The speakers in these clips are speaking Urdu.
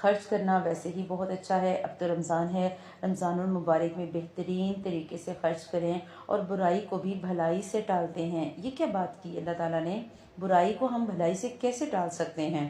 خرچ کرنا ویسے ہی بہت اچھا ہے، اب تو رمضان ہے، رمضان المبارک میں بہترین طریقے سے خرچ کریں اور برائی کو بھی بھلائی سے ٹالتے ہیں۔ یہ کیا بات کی اللہ تعالیٰ نے، برائی کو ہم بھلائی سے کیسے ٹال سکتے ہیں؟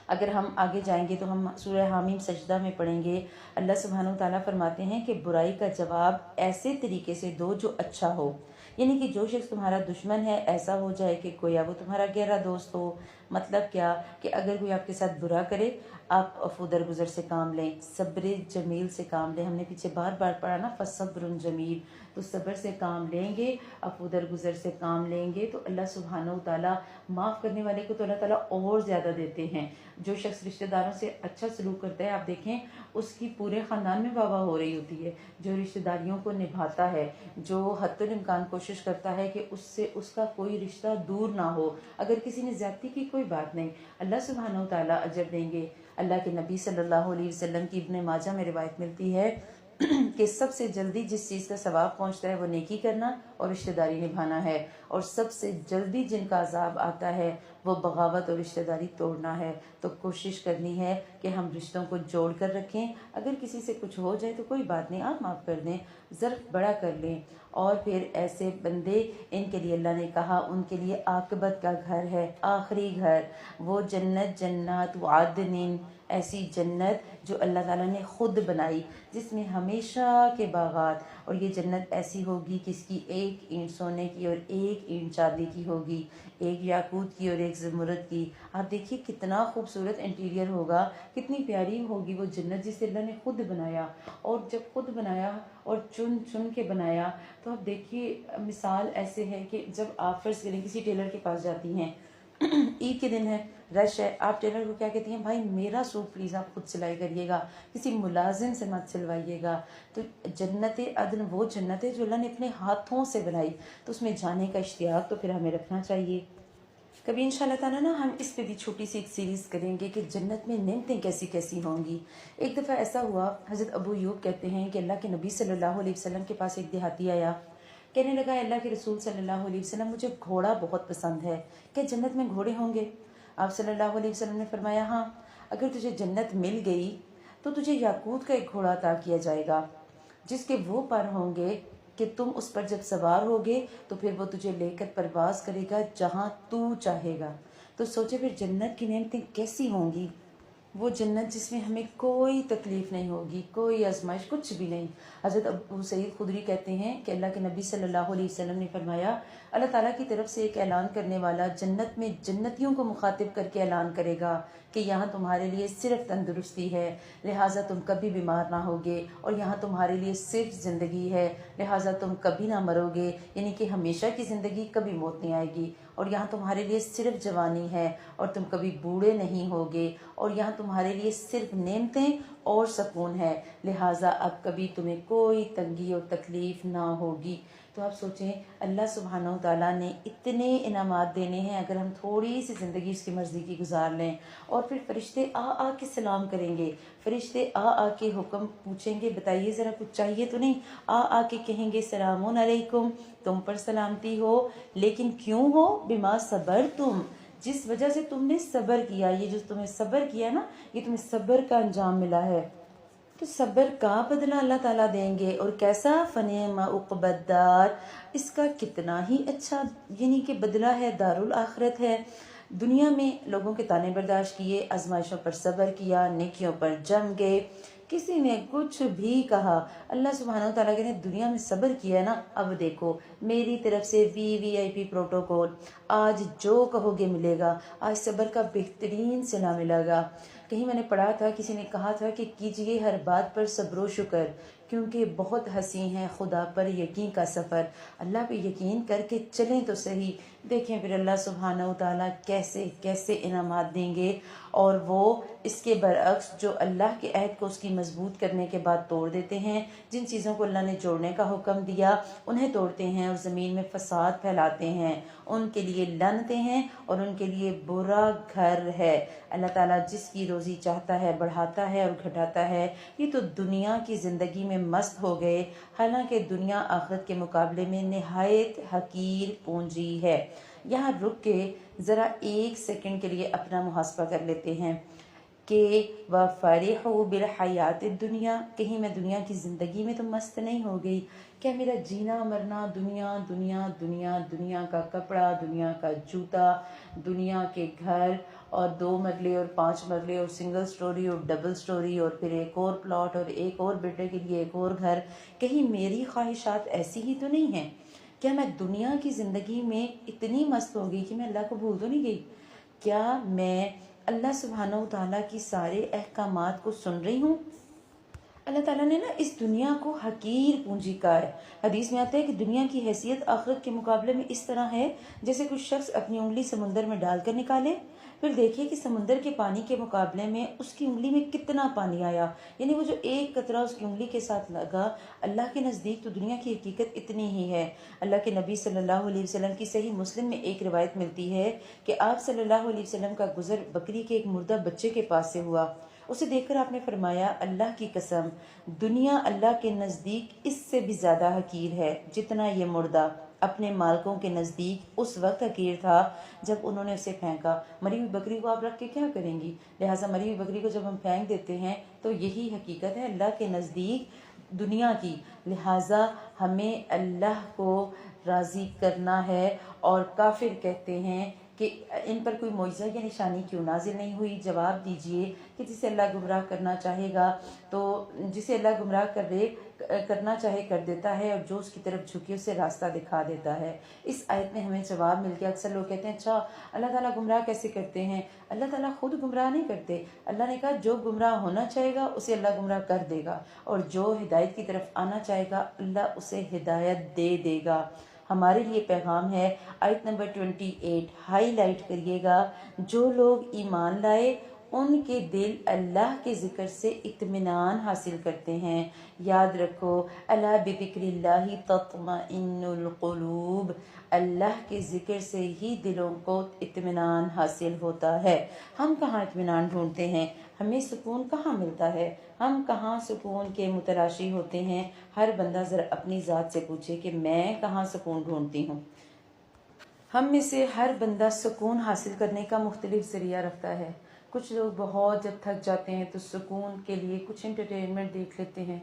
اگر ہم آگے جائیں گے تو ہم سورہ حامیم سجدہ میں پڑھیں گے، اللہ سبحانہ و تعالیٰ فرماتے ہیں کہ برائی کا جواب ایسے طریقے سے دو جو اچھا ہو، یعنی کہ جو شخص تمہارا دشمن ہے ایسا ہو جائے کہ گویا وہ تمہارا گہرا دوست ہو۔ مطلب کیا کہ اگر کوئی آپ کے ساتھ برا کرے، آپ عفو درگزر سے کام لیں، صبر جمیل سے کام لیں۔ ہم نے پیچھے بار بار پڑھا نا فصبر جمیل، تو صبر سے کام لیں گے، عفو درگزر سے کام لیں گے تو اللہ سبحانہ و تعالیٰ معاف کرنے والے کو تو اللہ تعالیٰ اور زیادہ دیتے ہیں۔ جو شخص رشتہ داروں سے اچھا سلوک کرتا ہے، آپ دیکھیں اس کی پورے خاندان میں واہ واہ ہو رہی ہوتی ہے۔ جو رشتہ داریوں کو نبھاتا ہے، جو حتی الامکان کوشش کرتا ہے کہ اس سے اس کا کوئی رشتہ دور نہ ہو، اگر کسی نے زیادتی کی کوئی بات نہیں، اللہ سبحانہ و تعالیٰ اجر دیں گے۔ اللہ کے نبی صلی اللہ علیہ وسلم کی ابن ماجہ میں روایت ملتی ہے کہ سب سے جلدی جس چیز کا ثواب پہنچتا ہے وہ نیکی کرنا اور رشتہ داری نبھانا ہے، اور سب سے جلدی جن کا عذاب آتا ہے وہ بغاوت اور رشتہ داری توڑنا ہے۔ تو کوشش کرنی ہے کہ ہم رشتوں کو جوڑ کر رکھیں، اگر کسی سے کچھ ہو جائے تو کوئی بات نہیں، آپ معاف کر دیں، ظرف بڑا کر لیں۔ اور پھر ایسے بندے، ان کے لیے اللہ نے کہا ان کے لیے عاقبت کا گھر ہے، آخری گھر، وہ جنت، جنات عدن، ایسی جنت جو اللہ تعالیٰ نے خود بنائی، جس میں ہمیشہ کے باغات، اور یہ جنت ایسی ہوگی کہ اس کی ایک اینٹ سونے کی اور ایک اینٹ چاندی کی ہوگی، ایک یاقوت کی اور ایک زمرد کی۔ آپ دیکھیے کتنا خوبصورت انٹیریئر ہوگا، کتنی پیاری ہوگی وہ جنت جسے اللہ نے خود بنایا۔ اور جب خود بنایا اور چن چن کے بنایا تو آپ دیکھیے مثال ایسے ہے کہ جب آپ فرض کریں کسی ٹیلر کے پاس جاتی ہیں، عید کے دن ہے، رش ہے، آپ ٹیلر کو کیا کہتی ہیں، بھائی میرا سوٹ پلیز آپ خود سلائی کریے گا، کسی ملازم سے مت سلوائیے گا۔ تو جنت عدن وہ جنت ہے جو اللہ نے اپنے ہاتھوں سے بنائی، تو اس میں جانے کا اشتیاق تو پھر ہمیں رکھنا چاہیے۔ کبھی انشاءاللہ تعالیٰ نا ہم اس پہ بھی چھوٹی سی ایک سیریز کریں گے کہ جنت میں نعمتیں کیسی کیسی ہوں گی۔ ایک دفعہ ایسا ہوا، حضرت ابو ایوب کہتے ہیں کہ اللہ کے نبی صلی اللہ علیہ وسلم کے پاس ایک دیہاتی آیا، کہنے لگا اللہ کے رسول صلی اللہ علیہ وسلم مجھے گھوڑا بہت پسند ہے، کہ جنت میں گھوڑے ہوں گے؟ آپ صلی اللہ علیہ وسلم نے فرمایا ہاں، اگر تجھے جنت مل گئی تو تجھے یاقوت کا ایک گھوڑا عطا کیا جائے گا، جس کے وہ پر ہوں گے کہ تم اس پر جب سوار ہوگے تو پھر وہ تجھے لے کر پرواز کرے گا جہاں تو چاہے گا۔ تو سوچے پھر جنت کی نعمتیں کیسی ہوں گی، وہ جنت جس میں ہمیں کوئی تکلیف نہیں ہوگی، کوئی آزمائش، کچھ بھی نہیں۔ حضرت ابو سعید خدری کہتے ہیں کہ اللہ کے نبی صلی اللہ علیہ وسلم نے فرمایا اللہ تعالیٰ کی طرف سے ایک اعلان کرنے والا جنت میں جنتیوں کو مخاطب کر کے اعلان کرے گا کہ یہاں تمہارے لیے صرف تندرستی ہے، لہٰذا تم کبھی بیمار نہ ہوگے، اور یہاں تمہارے لیے صرف زندگی ہے، لہٰذا تم کبھی نہ مرو گے، یعنی کہ ہمیشہ کی زندگی، کبھی موت نہیں آئے گی، اور یہاں تمہارے لیے صرف جوانی ہے اور تم کبھی بوڑھے نہیں ہوگے، اور یہاں تمہارے لیے صرف نعمتیں اور سکون ہے، لہٰذا اب کبھی تمہیں کوئی تنگی اور تکلیف نہ ہوگی۔ تو آپ سوچیں اللہ سبحانہ و تعالیٰ نے اتنے انعامات دینے ہیں، اگر ہم تھوڑی سی زندگی اس کی مرضی کی گزار لیں، اور پھر فرشتے آ کے سلام کریں گے، فرشتے آ کے حکم پوچھیں گے بتائیے ذرا کچھ چاہیے تو نہیں، آ کے کہیں گے سلام علیکم، تم پر سلامتی ہو، لیکن کیوں ہو، بما صبر تم، جس وجہ سے تم نے صبر کیا، یہ جو تمہیں صبر کیا نا، یہ تمہیں صبر کا انجام ملا ہے، تو صبر کا بدلہ اللہ تعالیٰ دیں گے، اور کیسا، فنعم عقبی الدار، اس کا کتنا ہی اچھا یعنی کہ بدلہ ہے، دار الآخرت ہے۔ دنیا میں لوگوں کے طعنے برداشت کیے، آزمائشوں پر صبر کیا، نیکیوں پر جم گئے، کسی نے کچھ بھی کہا، اللہ سبحانہ و تعالیٰ نے دنیا میں صبر کیا ہے نا، اب دیکھو میری طرف سے VIP پروٹوکول، آج جو کہو گے ملے گا، آج صبر کا بہترین صلہ ملے گا۔ کہیں میں نے پڑھا تھا، کسی نے کہا تھا کہ کیجئے ہر بات پر صبر و شکر، کیونکہ بہت حسین ہے خدا پر یقین کا سفر، اللہ پہ یقین کر کے چلیں تو صحیح، دیکھیں پھر اللہ سبحانہ و تعالیٰ کیسے کیسے انعامات دیں گے، اور وہ اس کے برعکس جو اللہ کے عہد کو اس کی مضبوط کرنے کے بعد توڑ دیتے ہیں، جن چیزوں کو اللہ نے جوڑنے کا حکم دیا انہیں توڑتے ہیں اور زمین میں فساد پھیلاتے ہیں، ان کے لیے لعنتیں ہیں اور ان کے لیے برا گھر ہے۔ اللہ تعالیٰ جس کی روزی چاہتا ہے بڑھاتا ہے اور گھٹاتا ہے، یہ تو دنیا کی زندگی میں مست ہو گئے، حالانکہ دنیا آخرت کے مقابلے میں نہایت حقیر پونجی ہے۔ یہاں رک کے ذرا ایک سیکنڈ کے لیے اپنا محاسبہ کر لیتے ہیں کہ وَفَرِحُوا بِالْحَيَاةِ الدُّنْيَا، کہیں میں دنیا کی زندگی میں تو مست نہیں ہو گئی؟ کیا میرا جینا مرنا دنیا دنیا دنیا، دنیا کا کپڑا، دنیا کا جوتا، دنیا کے گھر، اور 2 مرلے اور 5 مرلے اور سنگل سٹوری اور ڈبل سٹوری، اور پھر ایک اور پلاٹ اور ایک اور بیٹے کے لیے ایک اور گھر، کہیں میری خواہشات ایسی ہی تو نہیں ہیں؟ کیا میں دنیا کی زندگی میں اتنی مست ہو گئی کہ میں اللہ کو بھول تو نہیں گئی؟ کیا میں اللہ سبحانہ و تعالیٰ کی سارے احکامات کو سن رہی ہوں؟ اللہ تعالیٰ نے نا اس دنیا کو حقیر پونجی کہا ہے۔ حدیث میں آتا ہے کہ دنیا کی حیثیت آخرت کے مقابلے میں اس طرح ہے جیسے کچھ شخص اپنی انگلی سمندر میں ڈال کر نکالے، پھر دیکھے کہ سمندر کے پانی کے مقابلے میں اس کی انگلی میں کتنا پانی آیا، یعنی وہ جو ایک قطرہ اس کی انگلی کے ساتھ لگا، اللہ کے نزدیک تو دنیا کی حقیقت اتنی ہی ہے۔ اللہ کے نبی صلی اللہ علیہ وسلم کی صحیح مسلم میں ایک روایت ملتی ہے کہ آپ صلی اللہ علیہ وسلم کا گزر بکری کے ایک مردہ بچے کے پاس سے ہوا۔ اسے دیکھ کر آپ نے فرمایا، اللہ کی قسم، دنیا اللہ کے نزدیک اس سے بھی زیادہ حقیر ہے جتنا یہ مردہ اپنے مالکوں کے نزدیک اس وقت حقیر تھا جب انہوں نے اسے پھینکا۔ مری ہوئی بکری کو آپ رکھ کے کیا کریں گی؟ لہٰذا مری ہوئی بکری کو جب ہم پھینک دیتے ہیں تو یہی حقیقت ہے اللہ کے نزدیک دنیا کی۔ لہٰذا ہمیں اللہ کو راضی کرنا ہے، اور کافر کہتے ہیں کہ ان پر کوئی معجزہ یا نشانی کیوں نازل نہیں ہوئی؟ جواب دیجئے کہ جسے اللہ گمراہ کرنا چاہے گا تو جسے اللہ گمراہ کرنا چاہے کر دیتا ہے، اور جو اس کی طرف جھکے اسے راستہ دکھا دیتا ہے۔ اس آیت میں ہمیں جواب مل گیا۔ اکثر لوگ کہتے ہیں اچھا اللہ تعالیٰ گمراہ کیسے کرتے ہیں؟ اللہ تعالیٰ خود گمراہ نہیں کرتے۔ اللہ نے کہا جو گمراہ ہونا چاہے گا اسے اللہ گمراہ کر دے گا، اور جو ہدایت کی طرف آنا چاہے گا اللہ اسے ہدایت دے دے گا۔ ہمارے لیے پیغام ہے، آیت نمبر 28 ہائی لائٹ کریے گا، جو لوگ ایمان لائے ان کے دل اللہ کے ذکر سے اطمینان حاصل کرتے ہیں۔ یاد رکھو، الا بذکر اللہ تطمئن القلوب، اللہ کے ذکر سے ہی دلوں کو اطمینان حاصل ہوتا ہے۔ ہم کہاں اطمینان ڈھونڈتے ہیں؟ ہمیں سکون کہاں ملتا ہے؟ ہم کہاں سکون کے متلاشی ہوتے ہیں؟ ہر بندہ ذرا اپنی ذات سے پوچھے کہ میں کہاں سکون ڈھونڈتی ہوں۔ ہم میں سے ہر بندہ سکون حاصل کرنے کا مختلف ذریعہ رکھتا ہے۔ کچھ لوگ بہت جب تھک جاتے ہیں تو سکون کے لیے کچھ انٹرٹینمنٹ دیکھ لیتے ہیں،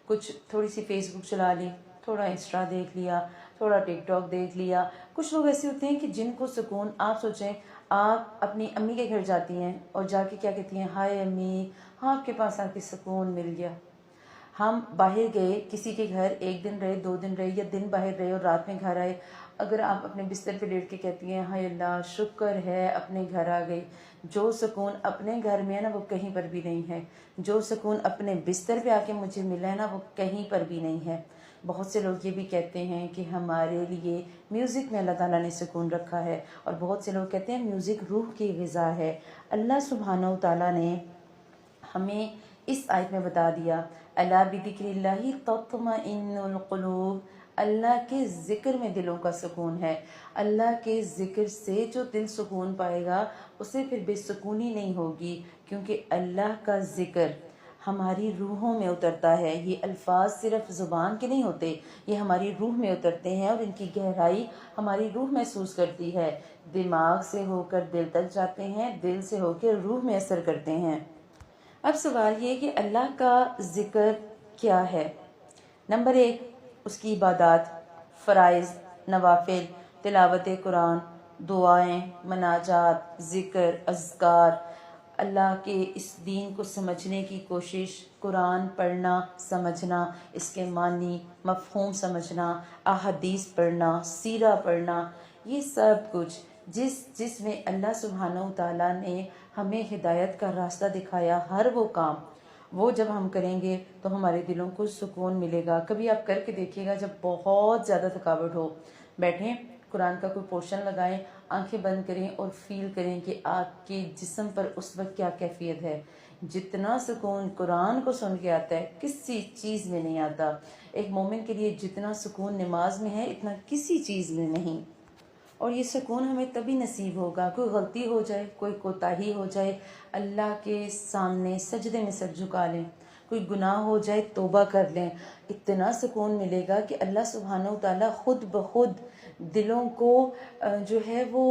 کچھ تھوڑی سی فیس بک چلا لی، تھوڑا انسٹا دیکھ لیا، تھوڑا ٹک ٹاک دیکھ لیا۔ کچھ لوگ ایسے ہوتے ہیں کہ جن کو سکون، آپ سوچیں آپ اپنی امی کے گھر جاتی ہیں اور جا کے کیا کہتی ہیں، ہائے امی، ہاں آپ کے پاس آ کے سکون مل گیا۔ ہم باہر گئے کسی کے گھر، 1 دن رہے، 2 دن رہے، یا دن باہر رہے اور رات میں گھر آئے، اگر آپ اپنے بستر پہ لیٹ کے کہتی ہیں ہائے اللہ شکر ہے اپنے گھر آ گئی، جو سکون اپنے گھر میں ہے نا وہ کہیں پر بھی نہیں ہے، جو سکون اپنے بستر پہ آ کے مجھے ملا ہے نا وہ کہیں پر بھی نہیں ہے۔ بہت سے لوگ یہ بھی کہتے ہیں کہ ہمارے لیے میوزک میں اللہ تعالیٰ نے سکون رکھا ہے، اور بہت سے لوگ کہتے ہیں میوزک روح کی غذا ہے۔ اللہ سبحانہ و تعالیٰ نے ہمیں اس آیت میں بتا دیا، الا بذکر اللہ تطمئن القلوب، اللہ کے ذکر میں دلوں کا سکون ہے۔ اللہ کے ذکر سے جو دل سکون پائے گا اسے پھر بے سکونی نہیں ہوگی، کیونکہ اللہ کا ذکر ہماری روحوں میں اترتا ہے۔ یہ الفاظ صرف زبان کے نہیں ہوتے، یہ ہماری روح میں اترتے ہیں، اور ان کی گہرائی ہماری روح محسوس کرتی ہے، دماغ سے ہو کر دل تک جاتے ہیں، دل سے ہو کے روح میں اثر کرتے ہیں۔ اب سوال یہ کہ اللہ کا ذکر کیا ہے؟ نمبر 1، اس کی عبادات، فرائض، نوافل، تلاوت قرآن، دعائیں، مناجات، ذکر، اذکار، اللہ کے اس دین کو سمجھنے کی کوشش، قرآن پڑھنا، سمجھنا، اس کے معنی، مفہوم سمجھنا، احادیث پڑھنا، سیرہ پڑھنا، یہ سب کچھ جس میں اللہ سبحانہ و تعالیٰ نے ہمیں ہدایت کا راستہ دکھایا، ہر وہ کام وہ جب ہم کریں گے تو ہمارے دلوں کو سکون ملے گا۔ کبھی آپ کر کے دیکھیے گا، جب بہت زیادہ تھکاوٹ ہو، بیٹھیں، قرآن کا کوئی پورشن لگائیں، آنکھیں بند کریں اور فیل کریں کہ آپ کے جسم پر اس وقت کیا کیفیت ہے۔ جتنا سکون قرآن کو سن کے آتا ہے کسی چیز میں نہیں آتا۔ ایک مومن کے لیے جتنا سکون نماز میں ہے اتنا کسی چیز میں نہیں۔ اور یہ سکون ہمیں تبھی نصیب ہوگا، کوئی غلطی ہو جائے، کوئی کوتاہی ہو جائے، اللہ کے سامنے سجدے میں سر جھکا لیں، کوئی گناہ ہو جائے توبہ کر لیں، اتنا سکون ملے گا کہ اللہ سبحانہ و تعالیٰ خود بخود دلوں کو جو ہے وہ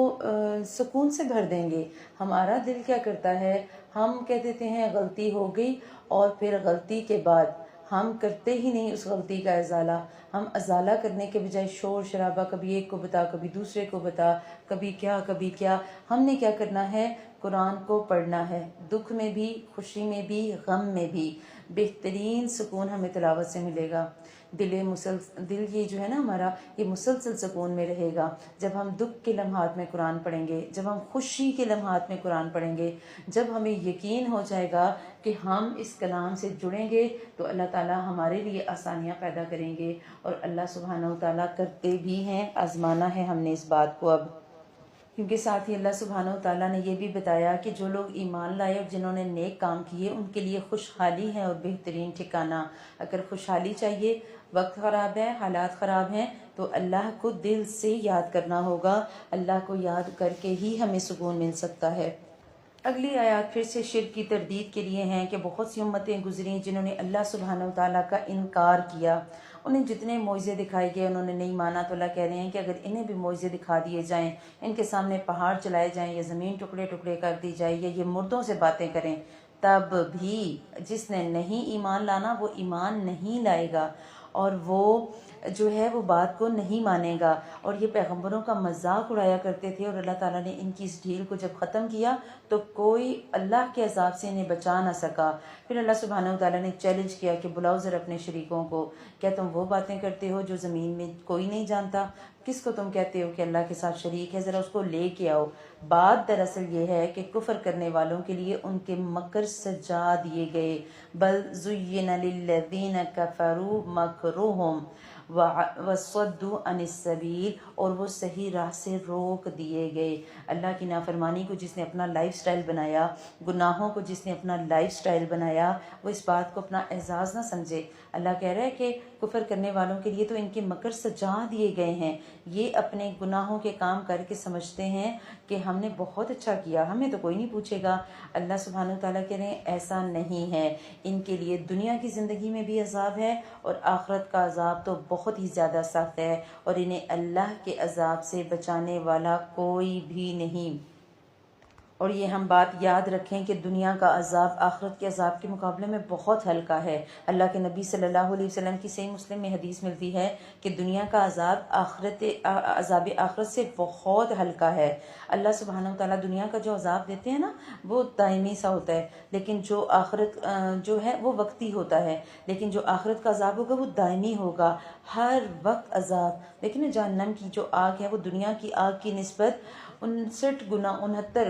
سکون سے بھر دیں گے۔ ہمارا دل کیا کرتا ہے؟ ہم کہہ دیتے ہیں غلطی ہو گئی، اور پھر غلطی کے بعد ہم کرتے ہی نہیں اس غلطی کا ازالہ. ہم ازالہ کرنے کے بجائے شور شرابہ، کبھی ایک کو بتا کبھی دوسرے کو بتا، کبھی کیا. ہم نے کیا کرنا ہے؟ قرآن کو پڑھنا ہے، دکھ میں بھی، خوشی میں بھی، غم میں بھی. بہترین سکون ہمیں تلاوت سے ملے گا. دل یہ جو ہے نا ہمارا، یہ مسلسل سکون میں رہے گا جب ہم دکھ کے لمحات میں قرآن پڑھیں گے، جب ہم خوشی کے لمحات میں قرآن پڑھیں گے، جب ہمیں یقین ہو جائے گا کہ ہم اس کلام سے جڑیں گے تو اللہ تعالیٰ ہمارے لیے آسانیاں پیدا کریں گے. اور اللہ سبحانہ و تعالیٰ کرتے بھی ہیں، آزمانا ہے ہم نے اس بات کو اب. کیونکہ ساتھ ہی اللہ سبحانہ و تعالیٰ نے یہ بھی بتایا کہ جو لوگ ایمان لائے اور جنہوں نے نیک کام کیے ان کے لیے خوشحالی ہے اور بہترین ٹھکانہ. اگر خوشحالی چاہیے، وقت خراب ہے، حالات خراب ہیں، تو اللہ کو دل سے یاد کرنا ہوگا. اللہ کو یاد کر کے ہی ہمیں سکون مل سکتا ہے. اگلی آیات پھر سے شرک کی تردید کے لیے ہیں کہ بہت سی امتیں گزریں جنہوں نے اللہ سبحانہ و تعالیٰ کا انکار کیا. انہیں جتنے معجزے دکھائے گئے انہوں نے نہیں مانا. تو اللہ کہہ رہے ہیں کہ اگر انہیں بھی معجزے دکھا دیے جائیں، ان کے سامنے پہاڑ چلائے جائیں یا زمین ٹکڑے ٹکڑے کر دی جائے یا یہ مردوں سے باتیں کریں، تب بھی جس نے نہیں ایمان لانا وہ ایمان نہیں لائے گا، اور وہ جو ہے وہ بات کو نہیں مانے گا. اور یہ پیغمبروں کا مذاق اڑایا کرتے تھے، اور اللہ تعالیٰ نے ان کی اس ڈھیل کو جب ختم کیا تو کوئی اللہ کے عذاب سے انہیں بچا نہ سکا. پھر اللہ سبحانہ و تعالیٰ نے چیلنج کیا کہ بلاؤ ذرا اپنے شریکوں کو، کیا تم وہ باتیں کرتے ہو جو زمین میں کوئی نہیں جانتا؟ کس کو تم کہتے ہو کہ اللہ کے ساتھ شریک ہے؟ ذرا اس کو لے کے آؤ. بات دراصل یہ ہے کہ کفر کرنے والوں کے لیے ان کے مکر سجا دیے گئے. بل زین للذین کفروا مکرہم وصدوا عن السبیل، اور وہ صحیح راہ سے روک دیے گئے. اللہ کی نافرمانی کو جس نے اپنا لائف سٹائل بنایا، گناہوں کو جس نے اپنا لائف سٹائل بنایا، وہ اس بات کو اپنا اعزاز نہ سمجھے. اللہ کہہ رہا ہے کہ کفر کرنے والوں کے لیے تو ان کے مکر سجا دیے گئے ہیں. یہ اپنے گناہوں کے کام کر کے سمجھتے ہیں کہ ہم نے بہت اچھا کیا، ہمیں تو کوئی نہیں پوچھے گا. اللہ سبحانہ تعالیٰ کہہ رہے ہیں ایسا نہیں ہے. ان کے لیے دنیا کی زندگی میں بھی عذاب ہے، اور آخرت کا عذاب تو بہت ہی زیادہ سخت ہے، اور انہیں اللہ کے عذاب سے بچانے والا کوئی بھی نہیں. اور یہ ہم بات یاد رکھیں کہ دنیا کا عذاب آخرت کے عذاب کے مقابلے میں بہت ہلکا ہے. اللہ کے نبی صلی اللہ علیہ وسلم کی صحیح مسلم میں حدیث ملتی ہے کہ دنیا کا عذاب عذاب آخرت سے بہت ہلکا ہے. اللہ سبحانہ و تعالیٰ دنیا کا جو عذاب دیتے ہیں نا وہ دائمی سا ہوتا ہے، لیکن جو آخرت جو ہے وہ وقتی ہوتا ہے، لیکن جو آخرت کا عذاب ہوگا وہ دائمی ہوگا، ہر وقت عذاب. لیکن جہنم کی جو آگ ہے وہ دنیا کی آگ کی نسبت 69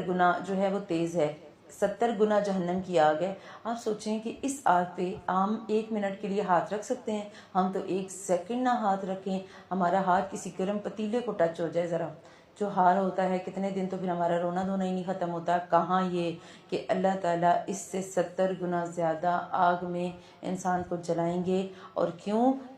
گنا جو ہے وہ تیز ہے. 70 گنا جہنم کی آگ ہے. آپ سوچیں کہ اس آگ پہ ہم 1 منٹ کے لیے ہاتھ رکھ سکتے ہیں؟ ہم تو 1 سیکنڈ نہ ہاتھ رکھیں، ہمارا ہاتھ کسی گرم پتیلے کو ٹچ ہو جائے ذرا، جو حال ہوتا ہے کتنے دن تو پھر ہمارا رونا دھونا ہی نہیں ختم ہوتا. کہاں یہ کہ اللہ تعالیٰ اس سے 70 گنا زیادہ آگ میں انسان کو جلائیں گے. اور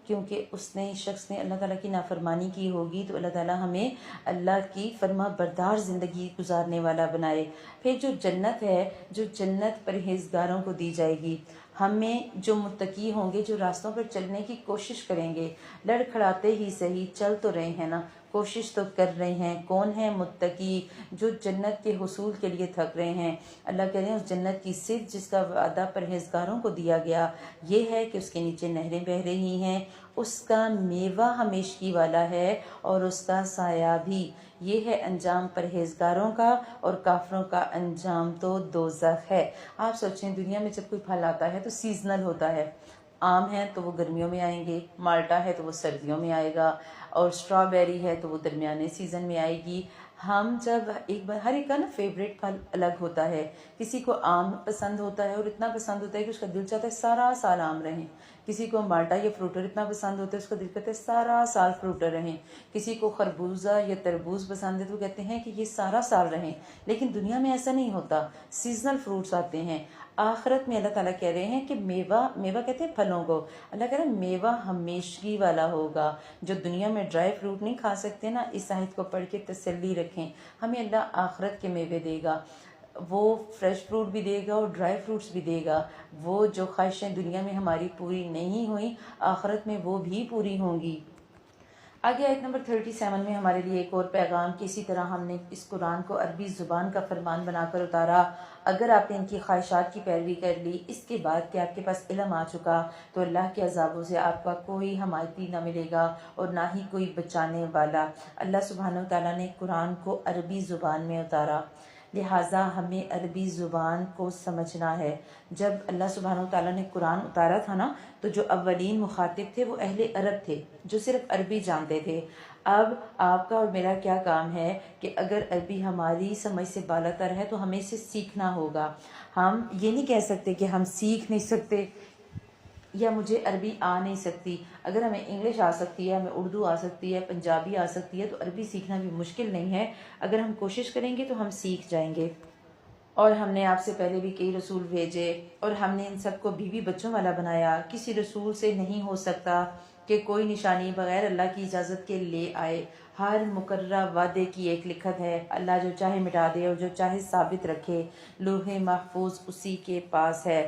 کیونکہ اس نے شخص نے اللہ تعالیٰ کی نافرمانی کی ہوگی. تو اللہ تعالیٰ ہمیں اللہ کی فرما بردار زندگی گزارنے والا بنائے. پھر جو جنت ہے، جو جنت پرہیزگاروں کو دی جائے گی، ہمیں جو متقی ہوں گے، جو راستوں پر چلنے کی کوشش کریں گے، لڑکھڑاتے ہی صحیح چل تو رہے ہیں نا، کوشش تو کر رہے ہیں. کون ہے متقی؟ جو جنت کے حصول کے لیے تھک رہے ہیں. اللہ کہہ رہے ہیں اس جنت کی صفت جس کا وعدہ پرہیزگاروں کو دیا گیا یہ ہے کہ اس کے نیچے نہریں بہہ رہی ہیں، اس کا میوہ ہمیشگی والا ہے، اور اس کا سایہ بھی. یہ ہے انجام پرہیزگاروں کا، اور کافروں کا انجام تو دوزخ ہے. آپ سوچیں دنیا میں جب کوئی پھل آتا ہے تو سیزنل ہوتا ہے. آم ہے تو وہ گرمیوں میں آئیں گے، مالٹا ہے تو وہ سردیوں میں آئے گا، اور اسٹرابیری ہے تو وہ درمیانے سیزن میں آئے گی. ہم جب ایک بار ہر ایک کا نا فیوریٹ پھل الگ ہوتا ہے. کسی کو آم پسند ہوتا ہے اور اتنا پسند ہوتا ہے کہ اس کا دل چاہتا ہے سارا سال آم رہیں. کسی کو مالٹا یا فروٹر اتنا پسند ہوتا ہے اس کا دل کرتا ہے سارا سال فروٹر رہیں. کسی کو خربوزہ یا تربوز پسند ہے تو کہتے ہیں کہ یہ سارا سال رہیں. لیکن دنیا میں ایسا نہیں ہوتا، سیزنل فروٹس آتے ہیں. آخرت میں اللہ تعالیٰ کہہ رہے ہیں کہ میوہ کہتے ہیں پھلوں کو. اللہ کہہ رہے ہیں میوہ ہمیشگی والا ہوگا. جو دنیا میں ڈرائی فروٹ نہیں کھا سکتے نا، اس آیت کو پڑھ کے تسلی رکھیں. ہمیں اللہ آخرت کے میوے دے گا، وہ فریش فروٹ بھی دے گا اور ڈرائی فروٹس بھی دے گا. وہ جو خواہشیں دنیا میں ہماری پوری نہیں ہوئیں، آخرت میں وہ بھی پوری ہوں گی. آگے آیت نمبر 37 میں ہمارے لیے ایک اور پیغام کہ اسی طرح ہم نے اس قرآن کو عربی زبان کا فرمان بنا کر اتارا، اگر آپ نے ان کی خواہشات کی پیروی کر لی اس کے بعد کہ آپ کے پاس علم آ چکا تو اللہ کے عذابوں سے آپ کا کوئی حمایتی نہ ملے گا اور نہ ہی کوئی بچانے والا۔ اللہ سبحانہ و تعالیٰ نے قرآن کو عربی زبان میں اتارا، لہٰذا ہمیں عربی زبان کو سمجھنا ہے۔ جب اللہ سبحانہ و تعالیٰ نے قرآن اتارا تھا نا تو جو اولین مخاطب تھے وہ اہل عرب تھے جو صرف عربی جانتے تھے۔ اب آپ کا اور میرا کیا کام ہے کہ اگر عربی ہماری سمجھ سے بالا تر ہے تو ہمیں اسے سیکھنا ہوگا۔ ہم یہ نہیں کہہ سکتے کہ ہم سیکھ نہیں سکتے یا مجھے عربی آ نہیں سکتی۔ اگر ہمیں انگلش آ سکتی ہے، ہمیں اردو آ سکتی ہے، پنجابی آ سکتی ہے تو عربی سیکھنا بھی مشکل نہیں ہے۔ اگر ہم کوشش کریں گے تو ہم سیکھ جائیں گے۔ اور ہم نے آپ سے پہلے بھی کئی رسول بھیجے اور ہم نے ان سب کو بیوی بچوں والا بنایا۔ کسی رسول سے نہیں ہو سکتا کہ کوئی نشانی بغیر اللہ کی اجازت کے لے آئے۔ ہر مقررہ وعدے کی ایک لکھت ہے، اللہ جو چاہے مٹا دے اور جو چاہے ثابت رکھے۔ لوح محفوظ اسی کے پاس ہے۔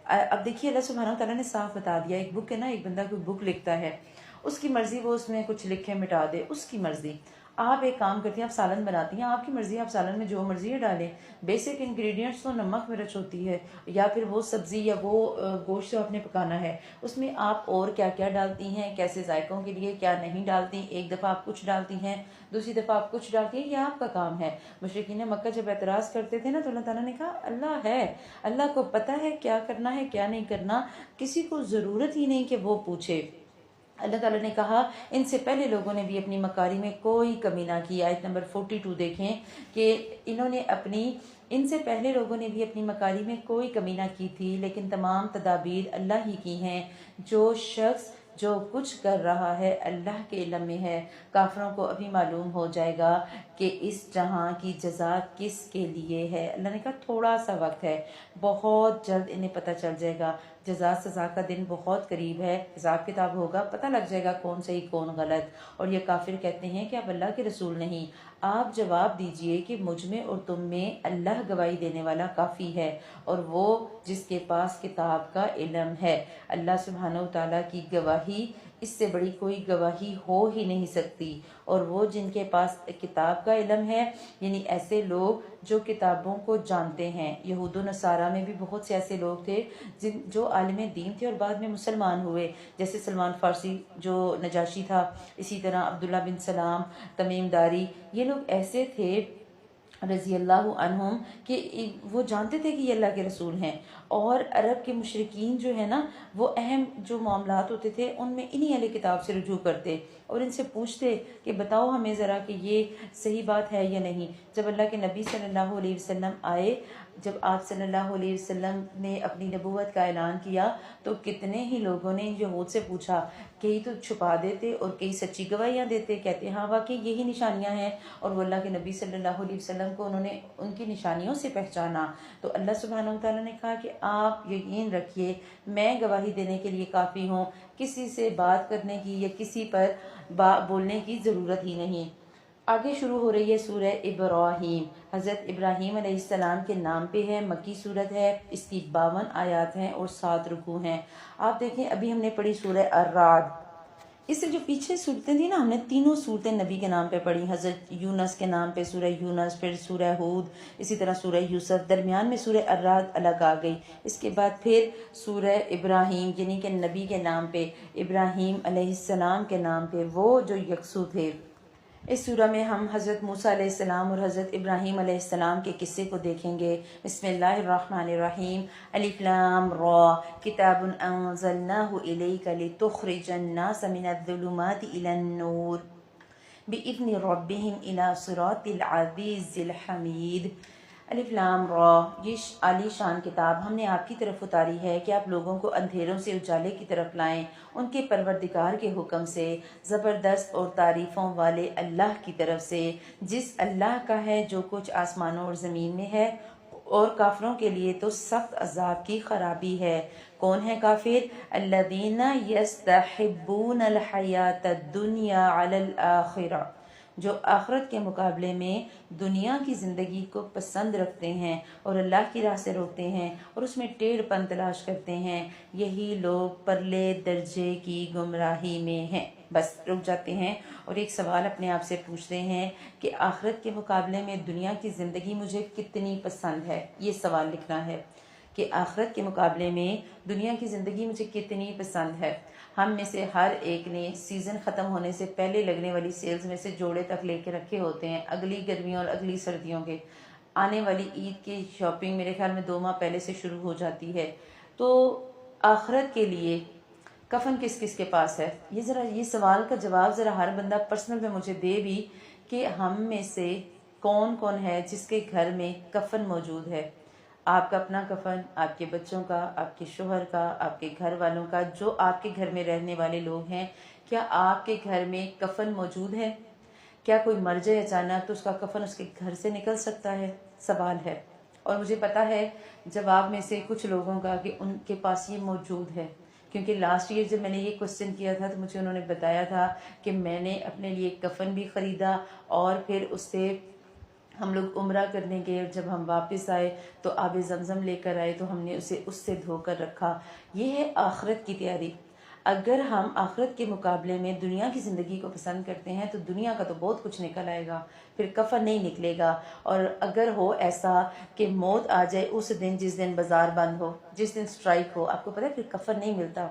اب دیکھیے اللہ سبحانہ تعالیٰ نے صاف بتا دیا، ایک بک ہے نا، ایک بندہ کوئی بک لکھتا ہے، اس کی مرضی وہ اس میں کچھ لکھے مٹا دے، اس کی مرضی۔ آپ ایک کام کرتی ہیں، آپ سالن بناتی ہیں، آپ کی مرضی، آپ سالن میں جو مرضی ہے ڈالیں۔ بیسک انگریڈینٹس تو نمک مرچ ہوتی ہے، یا پھر وہ سبزی یا وہ گوشت جو آپ نے پکانا ہے اس میں آپ اور کیا کیا ڈالتی ہیں، کیسے ذائقوں کے لیے کیا نہیں ڈالتی۔ ایک دفعہ آپ کچھ ڈالتی ہیں، دوسری دفعہ آپ کچھ ڈالتی ہیں، یہ آپ کا کام ہے۔ مشرکین مکہ جب اعتراض کرتے تھے نا تو اللہ تعالیٰ نے کہا اللہ ہے، اللہ کو پتہ ہے کیا کرنا ہے کیا نہیں کرنا، کسی کو ضرورت ہی نہیں کہ وہ پوچھے۔ اللہ تعالیٰ نے کہا ان سے پہلے لوگوں نے بھی اپنی مکاری میں کوئی کمی نہ کی۔ آیت نمبر 42 دیکھیں کہ ان سے پہلے لوگوں نے بھی اپنی مکاری میں کوئی کمی نہ کی تھی، لیکن تمام تدابیر اللہ ہی کی ہیں۔ جو شخص جو کچھ کر رہا ہے اللہ کے علم میں ہے۔ کافروں کو ابھی معلوم ہو جائے گا کہ اس جہاں کی جزا کس کے لیے ہے۔ اللہ نے کہا تھوڑا سا وقت ہے، بہت جلد انہیں پتہ چل جائے گا۔ جزا سزا کا دن بہت قریب ہے، حساب کتاب ہوگا، پتہ لگ جائے گا کون صحیح کون غلط۔ اور یہ کافر کہتے ہیں کہ آپ اللہ کے رسول نہیں، آپ جواب دیجئے کہ مجھ میں اور تم میں اللہ گواہی دینے والا کافی ہے، اور وہ جس کے پاس کتاب کا علم ہے۔ اللہ سبحانہ وتعالیٰ کی گواہی، اس سے بڑی کوئی گواہی ہو ہی نہیں سکتی۔ اور وہ جن کے پاس کتاب کا علم ہے، یعنی ایسے لوگ جو کتابوں کو جانتے ہیں۔ یہود و نصارہ میں بھی بہت سے ایسے لوگ تھے جو عالم دین تھے اور بعد میں مسلمان ہوئے، جیسے سلمان فارسی جو نجاشی تھا، اسی طرح عبداللہ بن سلام، تمیم داری، یہ لوگ ایسے تھے رضی اللہ عنہم کہ وہ جانتے تھے کہ یہ اللہ کے رسول ہیں۔ اور عرب کے مشرکین جو ہے نا، وہ اہم جو معاملات ہوتے تھے ان میں انہی اہل کتاب سے رجوع کرتے اور ان سے پوچھتے کہ بتاؤ ہمیں ذرا کہ یہ صحیح بات ہے یا نہیں۔ جب اللہ کے نبی صلی اللہ علیہ وسلم آئے، جب آپ صلی اللہ علیہ وسلم نے اپنی نبوت کا اعلان کیا تو کتنے ہی لوگوں نے یہود سے پوچھا، کئی تو چھپا دیتے اور کئی سچی گواہیاں دیتے، کہتے ہاں واقعی یہی نشانیاں ہیں، اور وہ اللہ کے نبی صلی اللہ علیہ وسلم کو انہوں نے ان کی نشانیوں سے پہچانا۔ تو اللہ سبحانہ وتعالیٰ نے کہا کہ آپ یقین رکھیے میں گواہی دینے کے لیے کافی ہوں، کسی سے بات کرنے کی یا کسی پر بولنے کی ضرورت ہی نہیں۔ آگے شروع ہو رہی ہے سورہ ابراہیم، حضرت ابراہیم علیہ السلام کے نام پہ ہے، مکی صورت ہے، اس کی 52 آیات ہیں اور 7 رکوع ہیں۔ آپ دیکھیں ابھی ہم نے پڑھی سورہ الرعد، اس سے جو پیچھے صورتیں تھیں نا، ہم نے تینوں صورتیں نبی کے نام پہ پڑھی، حضرت یونس کے نام پہ سورہ یونس، پھر سورہ ہود، اسی طرح سورہ یوسف، درمیان میں سورہ الرعد الگ آ گئی، اس کے بعد پھر سورہ ابراہیم یعنی کہ نبی کے نام پہ، ابراہیم علیہ السلام کے نام پہ، وہ جو یکسو تھے۔ اس سورہ میں ہم حضرت موسیٰ علیہ السلام اور حضرت ابراہیم علیہ السلام کے قصے کو دیکھیں گے۔ بسم اللہ الرحمن الرحیم، الف لام را، کتاب انزلناہ الیک لتخرج الناس من الظلمات الی النور بإذن ربهم الی صراط العزیز الحمید۔ الف لام را، یہ عالی شان کتاب ہم نے آپ کی طرف اتاری ہے کہ آپ لوگوں کو اندھیروں سے اجالے کی طرف لائیں ان کے پروردگار کے حکم سے، زبردست اور تعریفوں والے اللہ کی طرف سے، جس اللہ کا ہے جو کچھ آسمانوں اور زمین میں ہے، اور کافروں کے لیے تو سخت عذاب کی خرابی ہے۔ کون ہے کافر؟ الذین یستحبون الحیات الدنیا علی الآخرہ، جو آخرت کے مقابلے میں دنیا کی زندگی کو پسند رکھتے ہیں اور اللہ کی راہ سے روکتے ہیں اور اس میں ٹیڑھ پن تلاش کرتے ہیں، یہی لوگ پرلے درجے کی گمراہی میں ہیں۔ بس رک جاتے ہیں اور ایک سوال اپنے آپ سے پوچھتے ہیں کہ آخرت کے مقابلے میں دنیا کی زندگی مجھے کتنی پسند ہے۔ یہ سوال لکھنا ہے کہ آخرت کے مقابلے میں دنیا کی زندگی مجھے کتنی پسند ہے۔ ہم میں سے ہر ایک نے سیزن ختم ہونے سے پہلے لگنے والی سیلز میں سے جوڑے تک لے کے رکھے ہوتے ہیں، اگلی گرمیوں اور اگلی سردیوں کے۔ آنے والی عید کی شاپنگ میرے خیال میں 2 ماہ پہلے سے شروع ہو جاتی ہے۔ تو آخرت کے لیے کفن کس کس کے پاس ہے؟ یہ سوال کا جواب ذرا ہر بندہ پرسنل میں مجھے دے بھی کہ ہم میں سے کون کون ہے جس کے گھر میں کفن موجود ہے۔ آپ کا اپنا کفن، آپ کے بچوں کا، آپ کے شوہر کا، آپ کے گھر والوں کا، جو آپ کے گھر میں رہنے والے لوگ ہیں، کیا آپ کے گھر میں کفن موجود ہے؟ کیا کوئی مر جائے اچانک تو اس کا کفن اس کے گھر سے نکل سکتا ہے؟ سوال ہے۔ اور مجھے پتا ہے جواب میں سے کچھ لوگوں کا کہ ان کے پاس یہ موجود ہے، کیونکہ لاسٹ ایئر جب میں نے یہ کوسچن کیا تھا تو مجھے انہوں نے بتایا تھا کہ میں نے اپنے لیے کفن بھی خریدا اور پھر اس سے ہم لوگ عمرہ کرنے گئے اور جب ہم واپس آئے تو آب زمزم لے کر آئے تو ہم نے اسے اس سے دھو کر رکھا۔ یہ ہے آخرت کی تیاری۔ اگر ہم آخرت کے مقابلے میں دنیا کی زندگی کو پسند کرتے ہیں تو دنیا کا تو بہت کچھ نکل آئے گا، پھر کفن نہیں نکلے گا۔ اور اگر ہو ایسا کہ موت آ جائے اس دن، جس دن بازار بند ہو، جس دن سٹرائک ہو، آپ کو پتہ ہے پھر کفن نہیں ملتا۔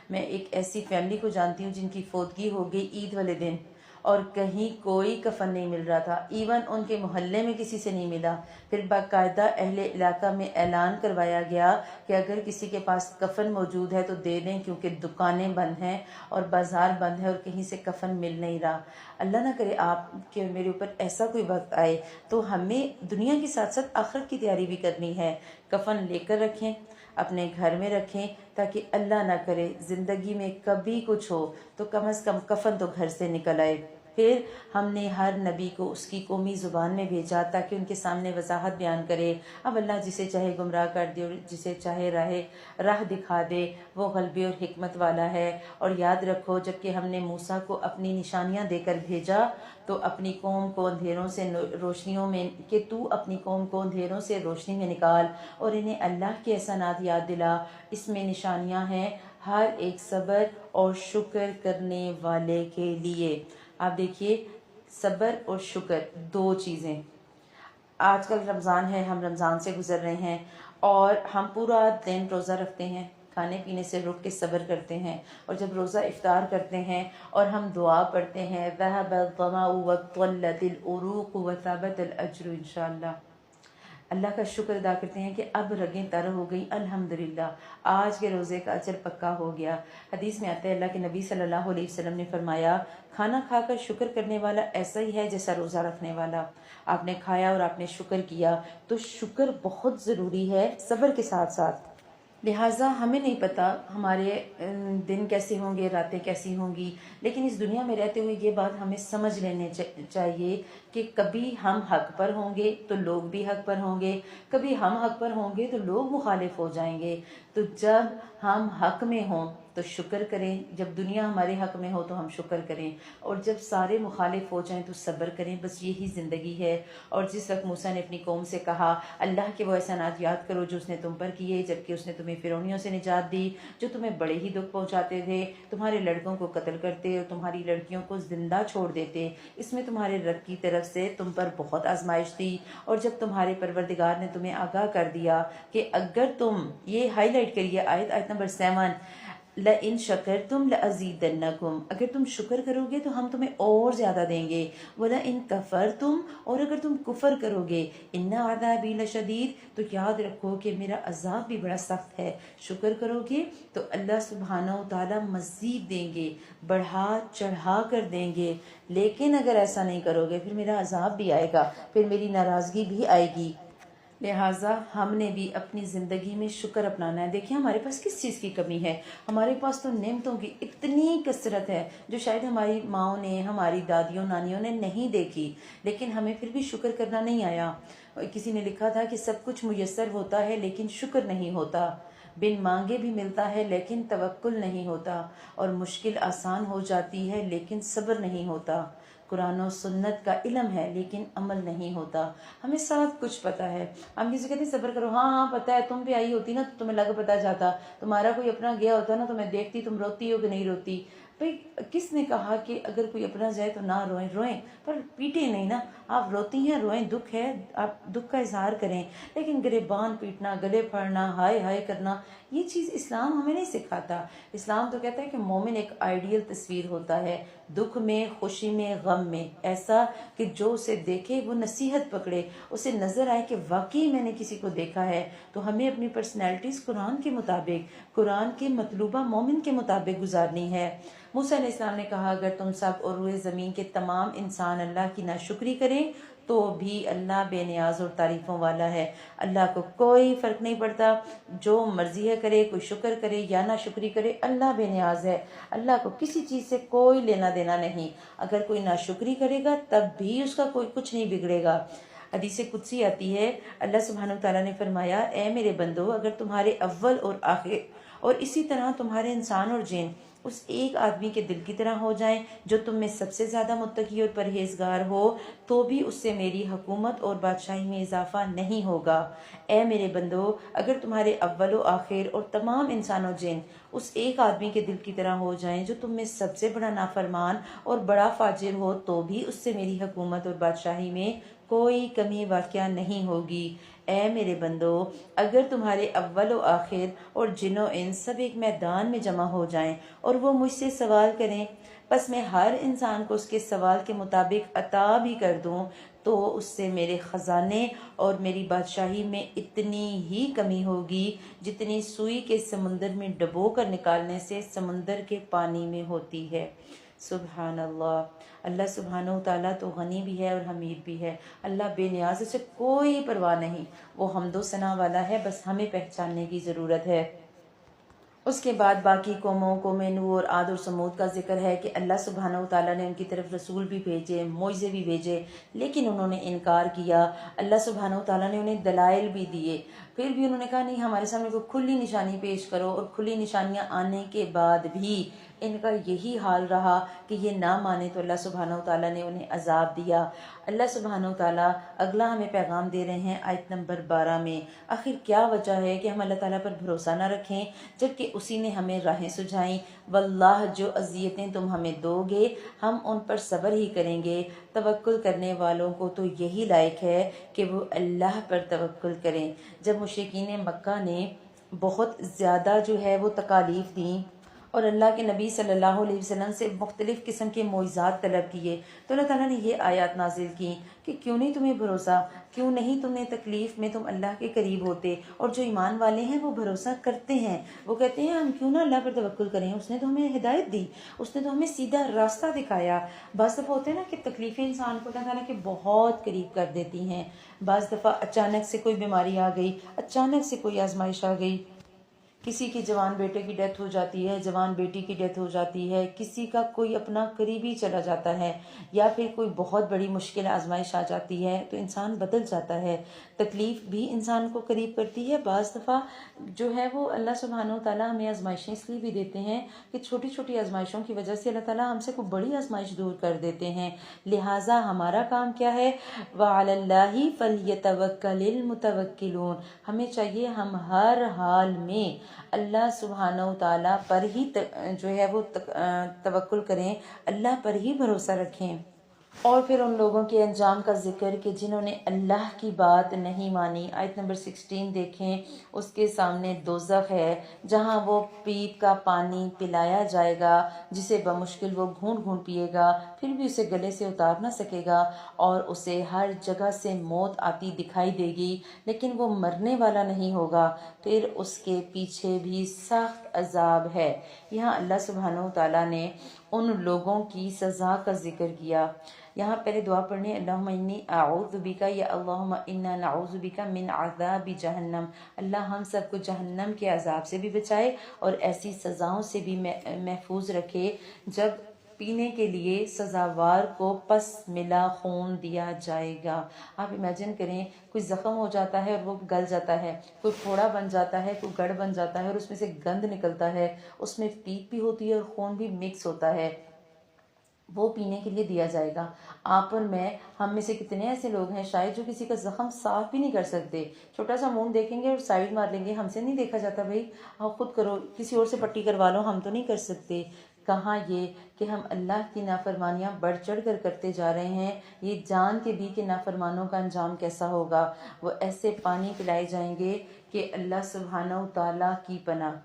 میں ایک ایسی فیملی کو جانتی ہوں جن کی فوتگی ہو گئی عید والے دن اور کہیں کوئی کفن نہیں مل رہا تھا، ایون ان کے محلے میں کسی سے نہیں ملا۔ پھر باقاعدہ اہل علاقہ میں اعلان کروایا گیا کہ اگر کسی کے پاس کفن موجود ہے تو دے دیں، کیونکہ دکانیں بند ہیں اور بازار بند ہے اور کہیں سے کفن مل نہیں رہا۔ اللہ نہ کرے آپ کہ میرے اوپر ایسا کوئی وقت آئے، تو ہمیں دنیا کے ساتھ ساتھ آخرت کی تیاری بھی کرنی ہے۔ کفن لے کر رکھیں، اپنے گھر میں رکھیں، تاکہ اللہ نہ کرے زندگی میں کبھی کچھ ہو تو کم از کم کفن تو گھر سے نکل آئے۔ پھر ہم نے ہر نبی کو اس کی قومی زبان میں بھیجا تاکہ ان کے سامنے وضاحت بیان کرے۔ اب اللہ جسے چاہے گمراہ کر دے اور جسے چاہے راہ دکھا دے، وہ غلبے اور حکمت والا ہے۔ اور یاد رکھو جبکہ ہم نے موسیٰ کو اپنی نشانیاں دے کر بھیجا تو اپنی قوم کو اندھیروں سے روشنیوں میں اپنی قوم کو اندھیروں سے روشنی میں نکال اور انہیں اللہ کے احسانات یاد دلا۔ اس میں نشانیاں ہیں ہر ایک صبر اور شکر کرنے والے کے لیے۔ آپ دیکھیے صبر اور شکر 2 چیزیں۔ آج کل رمضان ہے، ہم رمضان سے گزر رہے ہیں اور ہم پورا دن روزہ رکھتے ہیں، کھانے پینے سے رک کے صبر کرتے ہیں، اور جب روزہ افطار کرتے ہیں اور ہم دعا پڑھتے ہیں ذَهَبَ الظَّمَأُ وَابْتَلَّتِ الْعُرُوقُ وَثَبَتَ الْأَجْرُ انشاءاللہ۔ اللہ کا شکر ادا کرتے ہیں کہ اب رگیں تر ہو گئی، الحمدللہ آج کے روزے کا اجر پکا ہو گیا۔ حدیث میں آتا ہے اللہ کے نبی صلی اللہ علیہ وسلم نے فرمایا کھانا کھا کر شکر کرنے والا ایسا ہی ہے جیسا روزہ رکھنے والا۔ آپ نے کھایا اور آپ نے شکر کیا، تو شکر بہت ضروری ہے صبر کے ساتھ ساتھ۔ لہٰذا ہمیں نہیں پتا ہمارے دن کیسے ہوں گے، راتیں کیسی ہوں گی، لیکن اس دنیا میں رہتے ہوئے یہ بات ہمیں سمجھ لینے چاہیے کہ کبھی ہم حق پر ہوں گے تو لوگ بھی حق پر ہوں گے، کبھی ہم حق پر ہوں گے تو لوگ مخالف ہو جائیں گے۔ تو جب ہم حق میں ہوں تو شکر کریں، جب دنیا ہمارے حق میں ہو تو ہم شکر کریں، اور جب سارے مخالف ہو جائیں تو صبر کریں۔ بس یہی زندگی ہے۔ اور جس وقت موسیٰ نے اپنی قوم سے کہا اللہ کے وہ احسانات یاد کرو جو اس نے تم پر کیے، جبکہ اس نے تمہیں فرعونیوں سے نجات دی جو تمہیں بڑے ہی دکھ پہنچاتے تھے، تمہارے لڑکوں کو قتل کرتے اور تمہاری لڑکیوں کو زندہ چھوڑ دیتے، اس میں تمہارے رب کی طرف سے تم پر بہت آزمائش تھی، اور جب تمہارے پروردگار نے تمہیں آگاہ کر دیا کہ اگر تم یہ ہائی لائٹ کریے آیت نمبر 7 لَإِن شَكَرْتُمْ لَأَزِيدَنَّكُمْ، اگر تم شکر کرو گے تو ہم تمہیں اور زیادہ دیں گے، وَلَإِن كَفَرْتُمْ، اور اگر تم کفر کرو گے إِنَّ عَذَابِي لَشَدِيدٌ، تو یاد رکھو کہ میرا عذاب بھی بڑا سخت ہے۔ شکر کرو گے تو اللہ سبحانہ و تعالیٰ مزید دیں گے، بڑھا چڑھا کر دیں گے، لیکن اگر ایسا نہیں کرو گے پھر میرا عذاب بھی آئے گا، پھر میری ناراضگی بھی آئے گی۔ لہٰذا ہم نے بھی اپنی زندگی میں شکر اپنانا ہے۔ دیکھیں ہمارے پاس کس چیز کی کمی ہے؟ ہمارے پاس تو نعمتوں کی اتنی کثرت ہے جو شاید ہماری ماؤں نے، ہماری دادیوں نانیوں نے نہیں دیکھی، لیکن ہمیں پھر بھی شکر کرنا نہیں آیا۔ کسی نے لکھا تھا کہ سب کچھ میسر ہوتا ہے لیکن شکر نہیں ہوتا، بن مانگے بھی ملتا ہے لیکن توکل نہیں ہوتا، اور مشکل آسان ہو جاتی ہے لیکن صبر نہیں ہوتا۔ قرآن و سنت کا علم ہے لیکن عمل نہیں ہوتا۔ ہمیں سب کچھ پتہ ہے، ہم کسی کہتے ہیں صبر کرو، ہاں ہاں پتہ ہے، تم بھی آئی ہوتی نا تو تمہیں لگ پتہ جاتا، تمہارا کوئی اپنا گیا ہوتا نا تو میں دیکھتی تم روتی ہو کہ نہیں روتی۔ بھئی کس نے کہا کہ اگر کوئی اپنا جائے تو نہ روئیں؟ روئیں پر پیٹیں نہیں نا، آپ روتی ہیں روئیں، دکھ ہے آپ دکھ کا اظہار کریں، لیکن گریبان پیٹنا، گلے پھاڑنا، ہائے ہائے کرنا، یہ چیز اسلام ہمیں نہیں سکھاتا۔ اسلام تو کہتا ہے کہ مومن ایک آئیڈیل تصویر ہوتا ہے، دکھ میں، خوشی میں، غم میں، ایسا کہ جو اسے دیکھے وہ نصیحت پکڑے، اسے نظر آئے کہ واقعی میں نے کسی کو دیکھا ہے۔ تو ہمیں اپنی پرسنالٹیز قرآن کے مطابق، قرآن کے مطلوبہ مومن کے مطابق گزارنی ہے۔ موسیٰ علیہ السلام نے کہا اگر تم سب اور روئے زمین کے تمام انسان اللہ کی ناشکری کریں تو بھی اللہ بے نیاز اور تعریفوں والا ہے۔ اللہ کو کوئی فرق نہیں پڑتا، جو مرضی ہے کرے، کوئی شکر کرے یا نہ شکری کرے، اللہ بے نیاز ہے، اللہ کو کسی چیز سے کوئی لینا دینا نہیں۔ اگر کوئی ناشکری کرے گا تب بھی اس کا کوئی کچھ نہیں بگڑے گا۔ حدیث قدسی آتی ہے، اللہ سبحانہ وتعالیٰ نے فرمایا اے میرے بندو، اگر تمہارے اول اور آخر اور اسی طرح تمہارے انسان اور جن اس ایک آدمی کے دل کی طرح ہو جائیں جو تم میں سب سے زیادہ متقی اور پرہیزگار ہو تو بھی اس سے میری حکومت اور بادشاہی میں اضافہ نہیں ہوگا۔ اے میرے بندو، اگر تمہارے اول و آخر اور تمام انسان و جن اس ایک آدمی کے دل کی طرح ہو جائیں جو تم میں سب سے بڑا نافرمان اور بڑا فاجر ہو تو بھی اس سے میری حکومت اور بادشاہی میں کوئی کمی واقعہ نہیں ہوگی۔ اے میرے بندو، اگر تمہارے اول و آخر اور جن و انس سب ایک میدان میں جمع ہو جائیں اور وہ مجھ سے سوال کریں، پس میں ہر انسان کو اس کے سوال کے مطابق عطا بھی کر دوں تو اس سے میرے خزانے اور میری بادشاہی میں اتنی ہی کمی ہوگی جتنی سوئی کے سمندر میں ڈبو کر نکالنے سے سمندر کے پانی میں ہوتی ہے۔ سبحان اللہ۔ اللہ سبحانہ وتعالیٰ تو غنی بھی ہے اور حمید بھی ہے، اللہ بے نیاز، اسے کوئی پرواہ نہیں، وہ حمد و ثنا والا ہے، بس ہمیں پہچاننے کی ضرورت ہے۔ اس کے بعد باقی قوموں، قوم نوح اور عاد اور سمود کا ذکر ہے کہ اللہ سبحانہ وتعالیٰ نے ان کی طرف رسول بھی بھیجے، معجزے بھی بھیجے، لیکن انہوں نے انکار کیا۔ اللہ سبحانہ وتعالیٰ نے انہیں دلائل بھی دیے، پھر بھی انہوں نے کہا نہیں ہمارے سامنے کوئی کھلی نشانی پیش کرو، اور کھلی نشانیاں آنے کے بعد بھی ان کا یہی حال رہا کہ یہ نہ مانے تو اللہ سبحانہ وتعالیٰ نے انہیں عذاب دیا۔ اللہ سبحانہ وتعالیٰ اگلا ہمیں پیغام دے رہے ہیں آیت نمبر 12 میں، آخر کیا وجہ ہے کہ ہم اللہ تعالیٰ پر بھروسہ نہ رکھیں جبکہ اسی نے ہمیں راہیں سجھائیں؟ واللہ جو اذیتیں تم ہمیں دو گے ہم ان پر صبر ہی کریں گے، توکل کرنے والوں کو تو یہی لائق ہے کہ وہ اللہ پر توکل کریں۔ جب مشرکین مکہ نے بہت زیادہ جو ہے وہ تکالیف دیں اور اللہ کے نبی صلی اللہ علیہ وسلم سے مختلف قسم کے معجزات طلب کیے تو اللہ تعالیٰ نے یہ آیات نازل کی کہ کیوں نہیں تمہیں بھروسہ، کیوں نہیں تمہیں تکلیف میں تم اللہ کے قریب ہوتے؟ اور جو ایمان والے ہیں وہ بھروسہ کرتے ہیں، وہ کہتے ہیں ہم کیوں نہ اللہ پر توکل کریں، اس نے تو ہمیں ہدایت دی، اس نے تو ہمیں سیدھا راستہ دکھایا۔ بعض دفعہ ہوتے ہیں نا کہ تکلیفیں انسان کو اللہ تعالیٰ کے بہت قریب کر دیتی ہیں، بعض دفعہ اچانک سے کوئی بیماری آ گئی، اچانک سے کوئی آزمائش آ گئی، کسی کے جوان بیٹے کی ڈیتھ ہو جاتی ہے، جوان بیٹی کی ڈیتھ ہو جاتی ہے، کسی کا کوئی اپنا قریبی چلا جاتا ہے، یا پھر کوئی بہت بڑی مشکل آزمائش آ جاتی ہے تو انسان بدل جاتا ہے۔ تکلیف بھی انسان کو قریب کرتی ہے۔ بعض دفعہ جو ہے وہ اللہ سبحانہ وتعالیٰ ہمیں آزمائشیں اس لیے بھی دیتے ہیں کہ چھوٹی چھوٹی آزمائشوں کی وجہ سے اللہ تعالیٰ ہم سے کوئی بڑی آزمائش دور کر دیتے ہیں۔ لہٰذا ہمارا کام کیا ہے؟ وَعَلَى اللَّهِ فَلْيَتَوَكَّلِ الْمُتَوَكِّلُونَ، ہمیں چاہیے ہم ہر حال میں اللہ سبحانہ وتعالیٰ پر ہی جو ہے وہ توکل کریں، اللہ پر ہی بھروسہ رکھیں۔ اور پھر ان لوگوں کے انجام کا ذکر کہ جنہوں نے اللہ کی بات نہیں مانی۔ آیت نمبر 16 دیکھیں، اس کے سامنے دوزخ ہے جہاں وہ پیپ کا پانی پلایا جائے گا جسے بمشکل وہ گھونٹ گھونٹ پیے گا، پھر بھی اسے گلے سے اتار نہ سکے گا، اور اسے ہر جگہ سے موت آتی دکھائی دے گی لیکن وہ مرنے والا نہیں ہوگا، پھر اس کے پیچھے بھی سخت عذاب ہے۔ یہاں اللہ سبحانہ وتعالیٰ نے ان لوگوں کی سزا کا ذکر کیا۔ یہاں پہلے دعا پڑھنے، اللہم انی اعوذ بک، یا اللہم انا نعوذ بک من عذاب جہنم، اللہ ہم سب کو جہنم کے عذاب سے بھی بچائے اور ایسی سزاؤں سے بھی محفوظ رکھے جب پینے کے لیے سزاوار کو پس ملا خون دیا جائے گا۔ آپ امیجن کریں کوئی زخم ہو جاتا ہے اور وہ گل جاتا ہے، کوئی پھوڑا بن جاتا ہے، کوئی گڑھ بن جاتا ہے اور اس میں سے گند نکلتا ہے، اس میں پیپ بھی ہوتی ہے اور خون بھی مکس ہوتا ہے، وہ پینے کے لیے دیا جائے گا۔ آپ اور میں، ہم میں سے کتنے ایسے لوگ ہیں شاید جو کسی کا زخم صاف بھی نہیں کر سکتے، چھوٹا سا منہ دیکھیں گے اور سائڈ مار لیں گے، ہم سے نہیں دیکھا جاتا بھائی آپ خود کرو، کسی اور سے پٹی کروا لو، ہم تو نہیں کر سکتے۔ کہاں یہ کہ ہم اللہ کی نافرمانیاں بڑھ چڑھ کر کرتے جا رہے ہیں، یہ جان کے بھی کہ نافرمانوں کا انجام کیسا ہوگا۔ وہ ایسے پانی پلائے جائیں گے کہ اللہ سبحانہ و تعالیٰ کی پناہ۔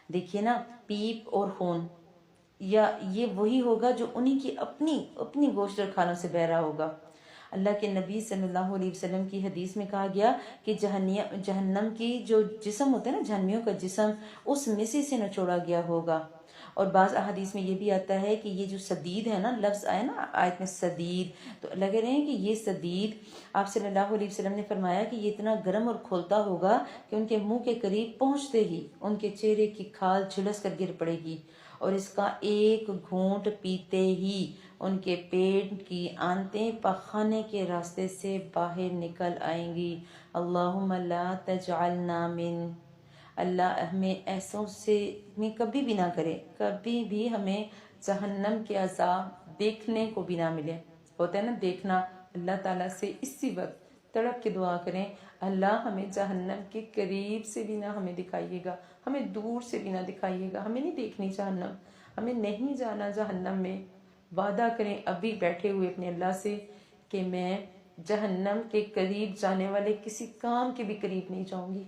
دیکھیے نا، پیپ اور خون، یا یہ وہی ہوگا جو انہی کی اپنی گوشت اور کھانوں سے بہ رہا ہوگا۔ اللہ کے نبی صلی اللہ علیہ وسلم کی حدیث میں کہا گیا کہ جہنم کی جو جسم ہوتا ہے نا، جہنمیوں کا جسم، اس مسی سے نچوڑا گیا ہوگا۔ اور بعض احادیث میں یہ بھی آتا ہے کہ یہ جو سدید ہے نا، لفظ آیا نا آیت میں سدید، تو اللہ کہہ رہے ہیں کہ یہ سدید، آپ صلی اللہ علیہ وسلم نے فرمایا کہ یہ اتنا گرم اور کھولتا ہوگا کہ ان کے منہ کے قریب پہنچتے ہی ان کے چہرے کی کھال جھلس کر گر پڑے گی، اور اس کا ایک گھونٹ پیتے ہی ان کے پیٹ کی آنتیں پخانے کے راستے سے باہر نکل آئیں گی۔ اللہم لا تجعلنا من، اللہ ہمیں ایسوں سے میں کبھی بھی نہ کرے، کبھی بھی ہمیں جہنم کے عذاب دیکھنے کو بھی نہ ملے۔ ہوتا ہے نا دیکھنا، اللہ تعالیٰ سے اسی وقت تڑپ کے دعا کریں، اللہ ہمیں جہنم کے قریب سے بھی نہ ہمیں دکھائیے گا، ہمیں دور سے بھی نہ دکھائیے گا، ہمیں نہیں دیکھنی جہنم، ہمیں نہیں جانا جہنم میں۔ وعدہ کریں ابھی بیٹھے ہوئے اپنے اللہ سے کہ میں جہنم کے قریب جانے والے کسی کام کے بھی قریب نہیں جاؤں گی۔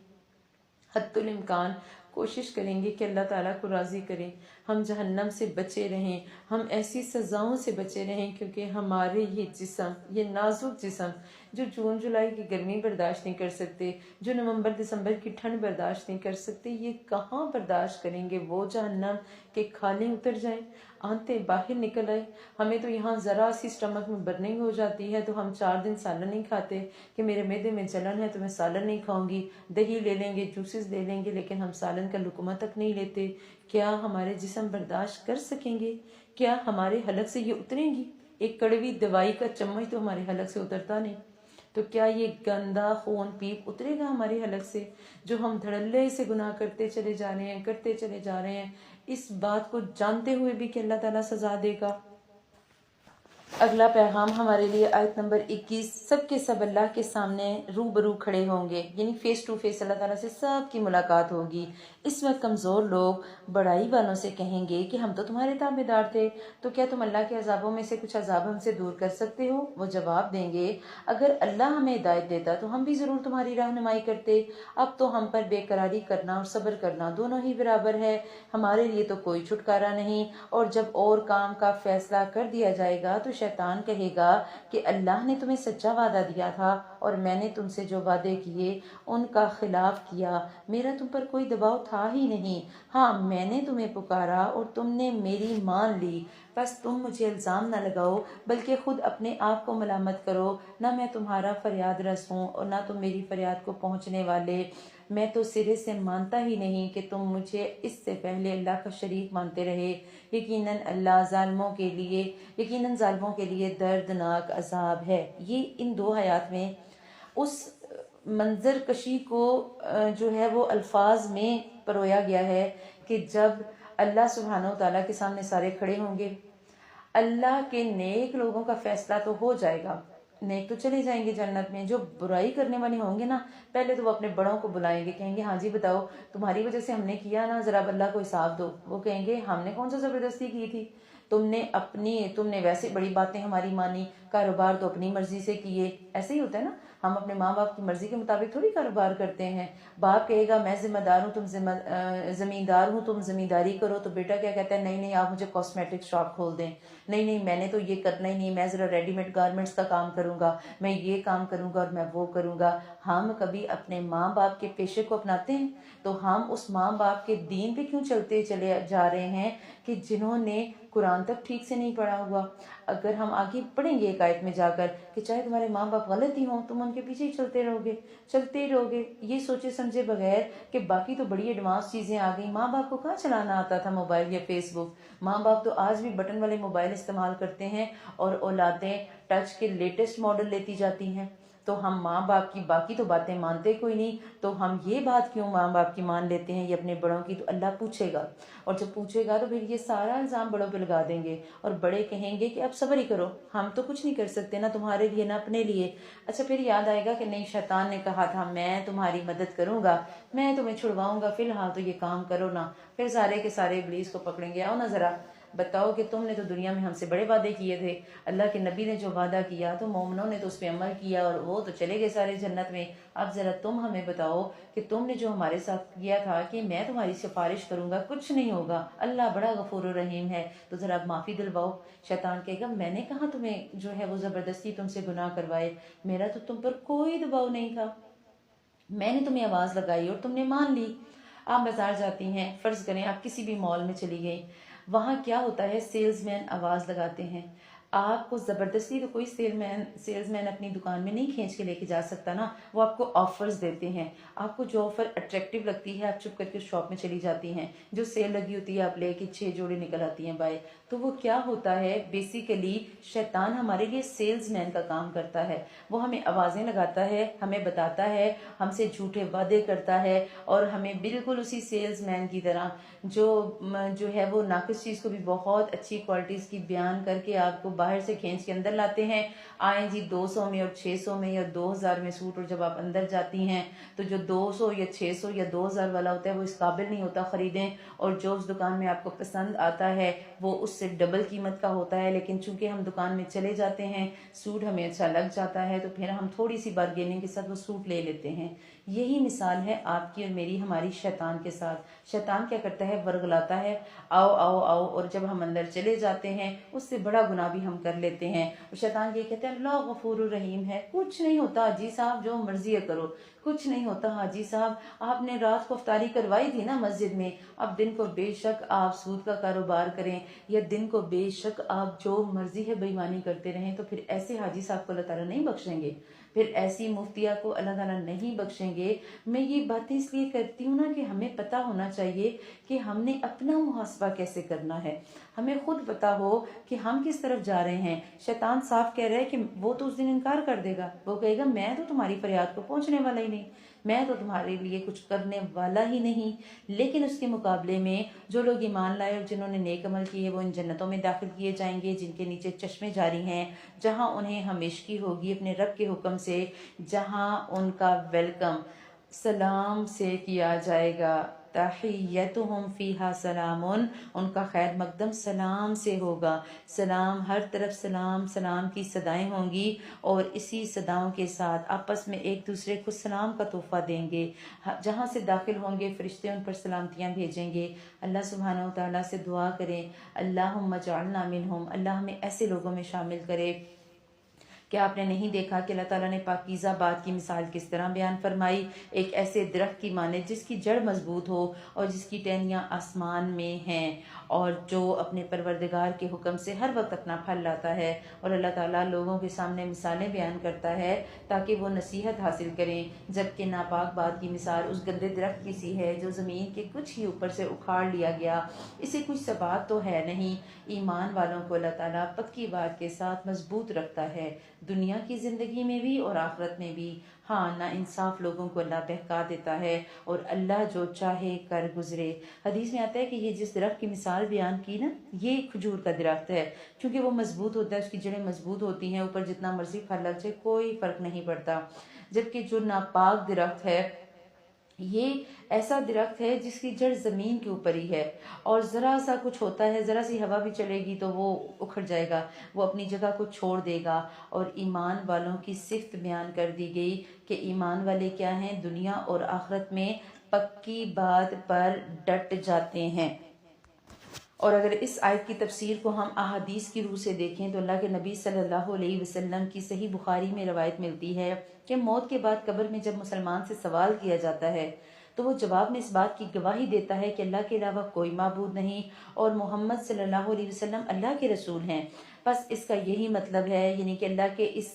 حتی الامکان کوشش کریں گے کہ اللہ تعالیٰ کو راضی کریں، ہم جہنم سے بچے رہیں، ہم ایسی سزاؤں سے بچے رہیں، کیونکہ ہمارے یہ جسم، یہ نازک جسم جو جون جولائی کی گرمی برداشت نہیں کر سکتے، جو نومبر دسمبر کی ٹھنڈ برداشت نہیں کر سکتے، یہ کہاں برداشت کریں گے وہ جہنم کہ کھالیں اتر جائیں، آنتیں باہر نکل آئے۔ ہمیں تو یہاں ذرا سی سٹمک میں برننگ ہو جاتی ہے تو ہم 4 دن سالن نہیں کھاتے کہ میرے معدے میں جلن ہے تو میں سالن نہیں کھاؤں گی، دہی لے لیں گے، جوسز لے لیں گے، لیکن ہم سالن کا لقمہ تک نہیں لیتے۔ کیا ہمارے جسم برداشت کر سکیں گے؟ کیا ہمارے حلق سے یہ اتریں گی؟ ایک کڑوی دوائی کا چمچ تو ہمارے حلق سے اترتا نہیں، تو کیا یہ گندا خون پیپ اترے گا ہمارے حلق سے؟ جو ہم دھڑلے سے گناہ کرتے چلے جا رہے ہیں، کرتے چلے جا رہے ہیں، اس بات کو جانتے ہوئے بھی کہ اللہ تعالیٰ سزا دے گا۔ اگلا پیغام ہمارے لیے آیت نمبر 21، سب کے سب اللہ کے سامنے روبرو کھڑے ہوں گے، یعنی فیس ٹو فیس اللہ تعالیٰ سے سب کی ملاقات ہوگی۔ اس وقت کمزور لوگ بڑائی والوں سے کہیں گے کہ ہم تو تمہارے تابع دار تھے، تو کیا تم اللہ کے عذابوں میں سے کچھ عذاب ہم سے دور کر سکتے ہو؟ وہ جواب دیں گے، اگر اللہ ہمیں ہدایت دیتا تو ہم بھی ضرور تمہاری رہنمائی کرتے، اب تو ہم پر بے قراری کرنا اور صبر کرنا دونوں ہی برابر ہے، ہمارے لیے تو کوئی چھٹکارا نہیں۔ اور جب اور کام کا فیصلہ کر دیا جائے گا تو شیطان کہے گا کہ اللہ نے تمہیں سچا وعدہ دیا تھا اور میں نے تم سے جو وعدے کیے ان کا خلاف کیا، میرا تم پر کوئی دباؤ تھا ہی نہیں، ہاں میں نے تمہیں پکارا اور تم نے میری مان لی، بس تم مجھے الزام نہ لگاؤ بلکہ خود اپنے آپ کو ملامت کرو، نہ میں تمہارا فریاد رس ہوں اور نہ تم میری فریاد کو پہنچنے والے، میں تو سرے سے مانتا ہی نہیں کہ تم مجھے اس سے پہلے اللہ کا شریک مانتے رہے، یقیناً اللہ ظالموں کے لیے دردناک عذاب ہے۔ یہ ان 2 آیات میں اس منظر کشی کو جو ہے وہ الفاظ میں پرویا گیا ہے کہ جب اللہ سبحانہ و تعالیٰ کے سامنے سارے کھڑے ہوں گے، اللہ کے نیک لوگوں کا فیصلہ تو ہو جائے گا، نیک تو چلے جائیں گے جنت میں، جو برائی کرنے والے ہوں گے نا، پہلے تو وہ اپنے بڑوں کو بلائیں گے، کہیں گے ہاں جی بتاؤ تمہاری وجہ سے ہم نے کیا نا، ذرا اللہ کو حساب دو۔ وہ کہیں گے ہم نے کون سا زبردستی کی تھی، تم نے ویسے بڑی باتیں ہماری مانی، کاروبار تو اپنی مرضی سے کیے۔ ایسے ہی ہوتا ہے نا، ہم اپنے ماں باپ کی مرضی کے مطابق تھوڑی کاروبار کرتے ہیں۔ باپ کہے گا میں ذمہ دار ہوں، تم زمیندار ہوں، تم زمینداری کرو، تو بیٹا کیا کہتا ہے، نہیں نہیں آپ مجھے کاسمیٹک شاپ کھول دیں، نہیں نہیں میں نے تو یہ کرنا ہی نہیں، میں ذرا ریڈی میڈ گارمنٹس کا کام کروں گا، میں یہ کام کروں گا اور میں وہ کروں گا۔ ہم کبھی اپنے ماں باپ کے پیشے کو اپناتے ہیں تو ہم اس ماں باپ کے دین پہ کیوں چلتے چلے جا رہے ہیں کہ جنہوں نے قرآن تک ٹھیک سے نہیں پڑھا ہوا۔ اگر ہم آگے پڑھیں گے ایک آیت میں جا کر کہ چاہے تمہارے ماں باپ غلط ہی ہوں، تم ان کے پیچھے ہی چلتے رہو گے، یہ سوچے سمجھے بغیر کہ باقی تو بڑی ایڈوانس چیزیں آ گئی، ماں باپ کو کہاں چلانا آتا تھا موبائل یا فیس بک، ماں باپ تو آج بھی بٹن والے موبائل استعمال کرتے ہیں اور اولادیں ٹچ کے لیٹسٹ ماڈل لیتی جاتی ہیں۔ تو ہم ماں باپ کی باقی تو باتیں مانتے کوئی نہیں، تو ہم یہ بات کیوں ماں باپ کی مان لیتے ہیں یہ اپنے بڑوں کی؟ تو اللہ پوچھے گا، اور جب پوچھے گا تو پھر یہ سارا الزام بڑوں پہ لگا دیں گے، اور بڑے کہیں گے کہ اب صبر ہی کرو، ہم تو کچھ نہیں کر سکتے نہ تمہارے لیے نہ اپنے لیے۔ اچھا پھر یاد آئے گا کہ نہیں، شیطان نے کہا تھا میں تمہاری مدد کروں گا، میں تمہیں چھڑواؤں گا، فی الحال تو یہ کام کرو نا۔ پھر سارے کے سارے ابلیس کو پکڑیں گے، آؤ نا ذرا بتاؤ کہ تم نے تو دنیا میں ہم سے بڑے وعدے کیے تھے، اللہ کے نبی نے جو وعدہ کیا تو مومنوں نے تو اس پہ عمل کیا اور وہ تو چلے گئے سارے جنت میں، اب ذرا تم ہمیں بتاؤ کہ تم نے جو ہمارے ساتھ کیا تھا کہ میں تمہاری سفارش کروں گا کچھ نہیں ہوگا، اللہ بڑا غفور الرحیم ہے، تو ذرا اب معافی دلواؤ۔ شیطان کہے گا میں نے کہاں تمہیں جو ہے وہ زبردستی تم سے گناہ کروائے، میرا تو تم پر کوئی دباؤ نہیں تھا، میں نے تمہیں آواز لگائی اور تم نے مان لی۔ آپ بازار جاتی ہیں، فرض کریں آپ کسی بھی مال میں چلی گئی، وہاں کیا ہوتا ہے، سیلز مین آواز لگاتے ہیں، آپ کو زبردستی تو کوئی سیلز مین اپنی دکان میں نہیں کھینچ کے لے کے جا سکتا نا، وہ آپ کو آفرز دیتے ہیں، آپ کو جو آفر اٹریکٹیو لگتی ہے آپ چپ کر کے شاپ میں چلی جاتی ہیں، جو سیل لگی ہوتی ہے آپ لے کے 6 جوڑے نکل آتی ہیں بائے۔ تو وہ کیا ہوتا ہے، بیسیکلی شیطان ہمارے لیے سیلز مین کا کام کرتا ہے، وہ ہمیں آوازیں لگاتا ہے، ہمیں بتاتا ہے، ہم سے جھوٹے وعدے کرتا ہے، اور ہمیں بالکل اسی سیلز مین کی طرح جو ہے وہ ناقص چیز کو بھی بہت اچھی کوالٹیز کی بیان کر کے آپ کو باہر سے کھینچ کے اندر لاتے ہیں، آئیں جی 200 میں اور 600 میں یا 2000 میں سوٹ، اور جب آپ اندر جاتی ہیں تو جو 200 یا 600 یا 2000 والا ہوتا ہے وہ اس قابل نہیں ہوتا خریدیں، اور جو اس دکان میں آپ کو پسند آتا ہے وہ اس سے ڈبل قیمت کا ہوتا ہے، لیکن چونکہ ہم دکان میں چلے جاتے ہیں، سوٹ ہمیں اچھا لگ جاتا ہے تو پھر ہم تھوڑی سی بارگیننگ کے ساتھ وہ سوٹ لے لیتے ہیں۔ یہی مثال ہے آپ کی اور میری ہماری شیطان کے ساتھ۔ شیطان کیا کرتا ہے، ورگلاتا ہے، آؤ آؤ آؤ، اور جب ہم اندر چلے جاتے ہیں اس سے بڑا گناہ بھی ہم کر لیتے ہیں، اور شیطان یہ کہتے ہیں اللہ غفور الرحیم ہے، کچھ نہیں ہوتا حاجی صاحب، جو مرضی ہے کرو، کچھ نہیں ہوتا حاجی صاحب، آپ نے رات کو افطاری کروائی تھی نا مسجد میں، اب دن کو بے شک آپ سود کا کاروبار کریں یا دن کو بے شک آپ جو مرضی ہے بے ایمانی کرتے رہیں، تو پھر ایسے حاجی صاحب کو اللہ تعالیٰ نہیں بخشیں گے، پھر ایسی مفتیہ کو اللہ تعالیٰ نہیں بخشیں گے۔ میں یہ باتیں اس لیے کرتی ہوں نا کہ ہمیں پتہ ہونا چاہیے کہ ہم نے اپنا محاسبہ کیسے کرنا ہے، ہمیں خود پتہ ہو کہ ہم کس طرف جا رہے ہیں۔ شیطان صاف کہہ رہا ہے کہ وہ تو اس دن انکار کر دے گا، وہ کہے گا میں تو تمہاری فریاد کو پہنچنے والا ہی نہیں، میں تو تمہارے لیے کچھ کرنے والا ہی نہیں، لیکن اس کے مقابلے میں جو لوگ ایمان لائے اور جنہوں نے نیک عمل کیے وہ ان جنتوں میں داخل کیے جائیں گے جن کے نیچے چشمے جاری ہیں، جہاں انہیں ہمیشگی ہوگی اپنے رب کے حکم سے، جہاں ان کا ویلکم سلام سے کیا جائے گا، تحیتہم فیہا سلام، ان کا خیر مقدم سلام سے ہوگا، سلام ہر طرف سلام، سلام کی صدائیں ہوں گی، اور اسی صداؤں کے ساتھ آپس میں ایک دوسرے کو سلام کا تحفہ دیں گے، جہاں سے داخل ہوں گے فرشتے ان پر سلامتیاں بھیجیں گے۔ اللہ سبحانہ وتعالیٰ سے دعا کریں اللہم اجعلنا منہم، اللہ ہمیں ایسے لوگوں میں شامل کرے۔ کیا آپ نے نہیں دیکھا کہ اللہ تعالیٰ نے پاکیزہ بات کی مثال کس طرح بیان فرمائی، ایک ایسے درخت کی مانند جس کی جڑ مضبوط ہو اور جس کی ٹہنیاں آسمان میں ہیں، اور جو اپنے پروردگار کے حکم سے ہر وقت اپنا پھل لاتا ہے، اور اللہ تعالیٰ لوگوں کے سامنے مثالیں بیان کرتا ہے تاکہ وہ نصیحت حاصل کریں، جبکہ ناپاک بات کی مثال اس گندے درخت کی سی ہے جو زمین کے کچھ ہی اوپر سے اکھاڑ لیا گیا، اسے کچھ ثبات تو ہے نہیں۔ ایمان والوں کو اللہ تعالیٰ پکی بات کے ساتھ مضبوط رکھتا ہے، دنیا کی زندگی میں بھی اور آخرت میں بھی۔ ہاں، نا انصاف لوگوں کو اللہ بہکا دیتا ہے اور اللہ جو چاہے کر گزرے۔ حدیث میں آتا ہے کہ یہ جس درخت کی مثال بیان کی نا، یہ کھجور کا درخت ہے، کیونکہ وہ مضبوط ہوتا ہے، اس کی جڑیں مضبوط ہوتی ہیں، اوپر جتنا مرضی پھل لگ جائے کوئی فرق نہیں پڑتا۔ جبکہ جو ناپاک درخت ہے یہ ایسا درخت ہے جس کی جڑ زمین کے اوپر ہی ہے، اور ذرا سا کچھ ہوتا ہے، ذرا سی ہوا بھی چلے گی تو وہ اکھڑ جائے گا، وہ اپنی جگہ کو چھوڑ دے گا۔ اور ایمان والوں کی صفت بیان کر دی گئی کہ ایمان والے کیا ہیں، دنیا اور آخرت میں پکی بات پر ڈٹ جاتے ہیں۔ اور اگر اس آیت کی تفسیر کو ہم احادیث کی روح سے دیکھیں تو اللہ کے نبی صلی اللہ علیہ وسلم کی صحیح بخاری میں روایت ملتی ہے کہ موت کے بعد قبر میں جب مسلمان سے سوال کیا جاتا ہے تو وہ جواب میں اس بات کی گواہی دیتا ہے کہ اللہ کے علاوہ کوئی معبود نہیں اور محمد صلی اللہ علیہ وسلم اللہ کے رسول ہیں۔ بس اس کا یہی مطلب ہے، یعنی کہ اللہ کے اس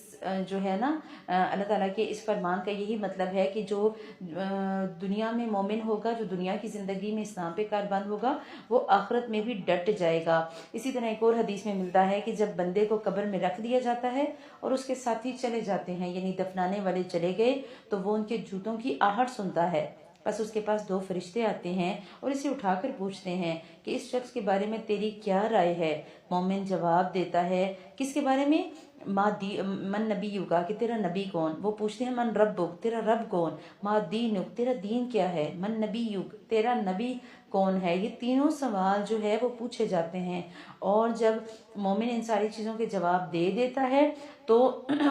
جو ہے نا اللہ تعالیٰ کے اس فرمان کا یہی مطلب ہے کہ جو دنیا میں مومن ہوگا، جو دنیا کی زندگی میں اسلام پہ کاربند ہوگا، وہ آخرت میں بھی ڈٹ جائے گا۔ اسی طرح ایک اور حدیث میں ملتا ہے کہ جب بندے کو قبر میں رکھ دیا جاتا ہے اور اس کے ساتھی چلے جاتے ہیں، یعنی دفنانے والے چلے گئے، تو وہ ان کے جوتوں کی آہٹ سنتا ہے۔ بس اس کے پاس 2 فرشتے آتے ہیں اور اسے اٹھا کر پوچھتے ہیں کہ اس شخص کے بارے میں تیری کیا رائے ہے؟ مومن جواب دیتا ہے کس کے بارے میں؟ من نبیُک کا، کہ تیرا نبی کون؟ وہ پوچھتے ہیں من ربک، تیرا رب کون؟ ما دینک، تیرا دین کیا ہے؟ من نبیُک، تیرا نبی کون ہے؟ یہ تینوں سوال جو ہے وہ پوچھے جاتے ہیں، اور جب مومن ان ساری چیزوں کے جواب دے دیتا ہے تو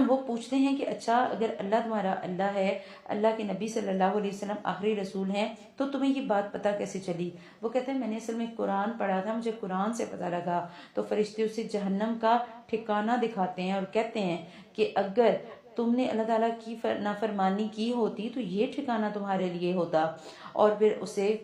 وہ پوچھتے ہیں کہ اچھا اگر اللہ تمہارا اللہ ہے، اللہ کے نبی صلی اللہ علیہ وسلم آخری رسول ہیں، تو تمہیں یہ بات پتہ کیسے چلی؟ وہ کہتے ہیں میں نے اصل میں قرآن پڑھا تھا، مجھے قرآن سے پتہ لگا۔ تو فرشتے اسے جہنم کا ٹھکانہ دکھاتے ہیں اور کہتے ہیں کہ اگر تم نے اللہ تعالیٰ کی نافرمانی کی ہوتی تو یہ ٹھکانہ تمہارے لیے ہوتا، اور پھر اسے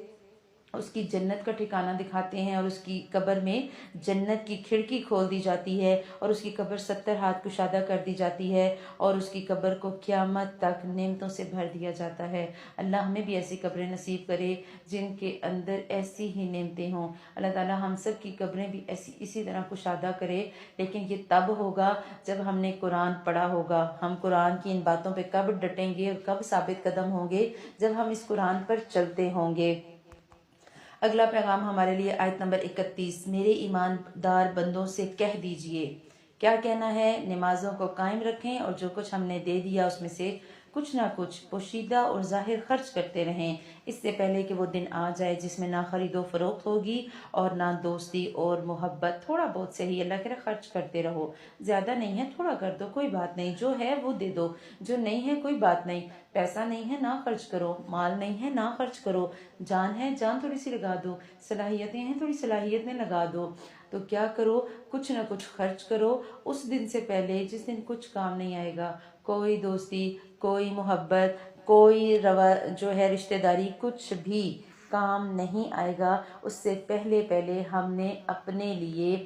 اس کی جنت کا ٹھکانہ دکھاتے ہیں، اور اس کی قبر میں جنت کی کھڑکی کھول دی جاتی ہے اور اس کی قبر 70 ہاتھ کشادہ کر دی جاتی ہے، اور اس کی قبر کو قیامت تک نعمتوں سے بھر دیا جاتا ہے۔ اللہ ہمیں بھی ایسی قبریں نصیب کرے جن کے اندر ایسی ہی نعمتیں ہوں۔ اللہ تعالیٰ ہم سب کی قبریں بھی اسی طرح کشادہ کرے، لیکن یہ تب ہوگا جب ہم نے قرآن پڑھا ہوگا۔ ہم قرآن کی ان باتوں پہ کب ڈٹیں گے اور کب ثابت قدم ہوں گے؟ جب ہم اس قرآن پر چلتے ہوں گے۔ اگلا پیغام ہمارے لیے آیت نمبر 31، میرے ایماندار بندوں سے کہہ دیجئے۔ کیا کہنا ہے؟ نمازوں کو قائم رکھیں اور جو کچھ ہم نے دے دیا اس میں سے کچھ نہ کچھ پوشیدہ اور ظاہر خرچ کرتے رہیں، اس سے پہلے کہ وہ دن آ جائے جس میں نہ خرید و فروخت ہوگی اور نہ دوستی اور محبت۔ تھوڑا بہت صحیح، اللہ کہہ رہا خرچ کرتے رہو، زیادہ نہیں ہے تھوڑا کر دو، کوئی بات نہیں، جو ہے وہ دے دو، جو نہیں ہے کوئی بات نہیں، پیسہ نہیں ہے نہ خرچ کرو، مال نہیں ہے نہ خرچ کرو، جان ہے جان تھوڑی سی لگا دو، صلاحیتیں ہیں تھوڑی صلاحیتیں لگا دو۔ تو کیا کرو؟ کچھ نہ کچھ خرچ کرو اس دن سے پہلے جس دن کچھ کام نہیں آئے گا، کوئی دوستی، کوئی محبت، کوئی جو ہے رشتہ داری، کچھ بھی کام نہیں آئے گا۔ اس سے پہلے ہم نے اپنے لیے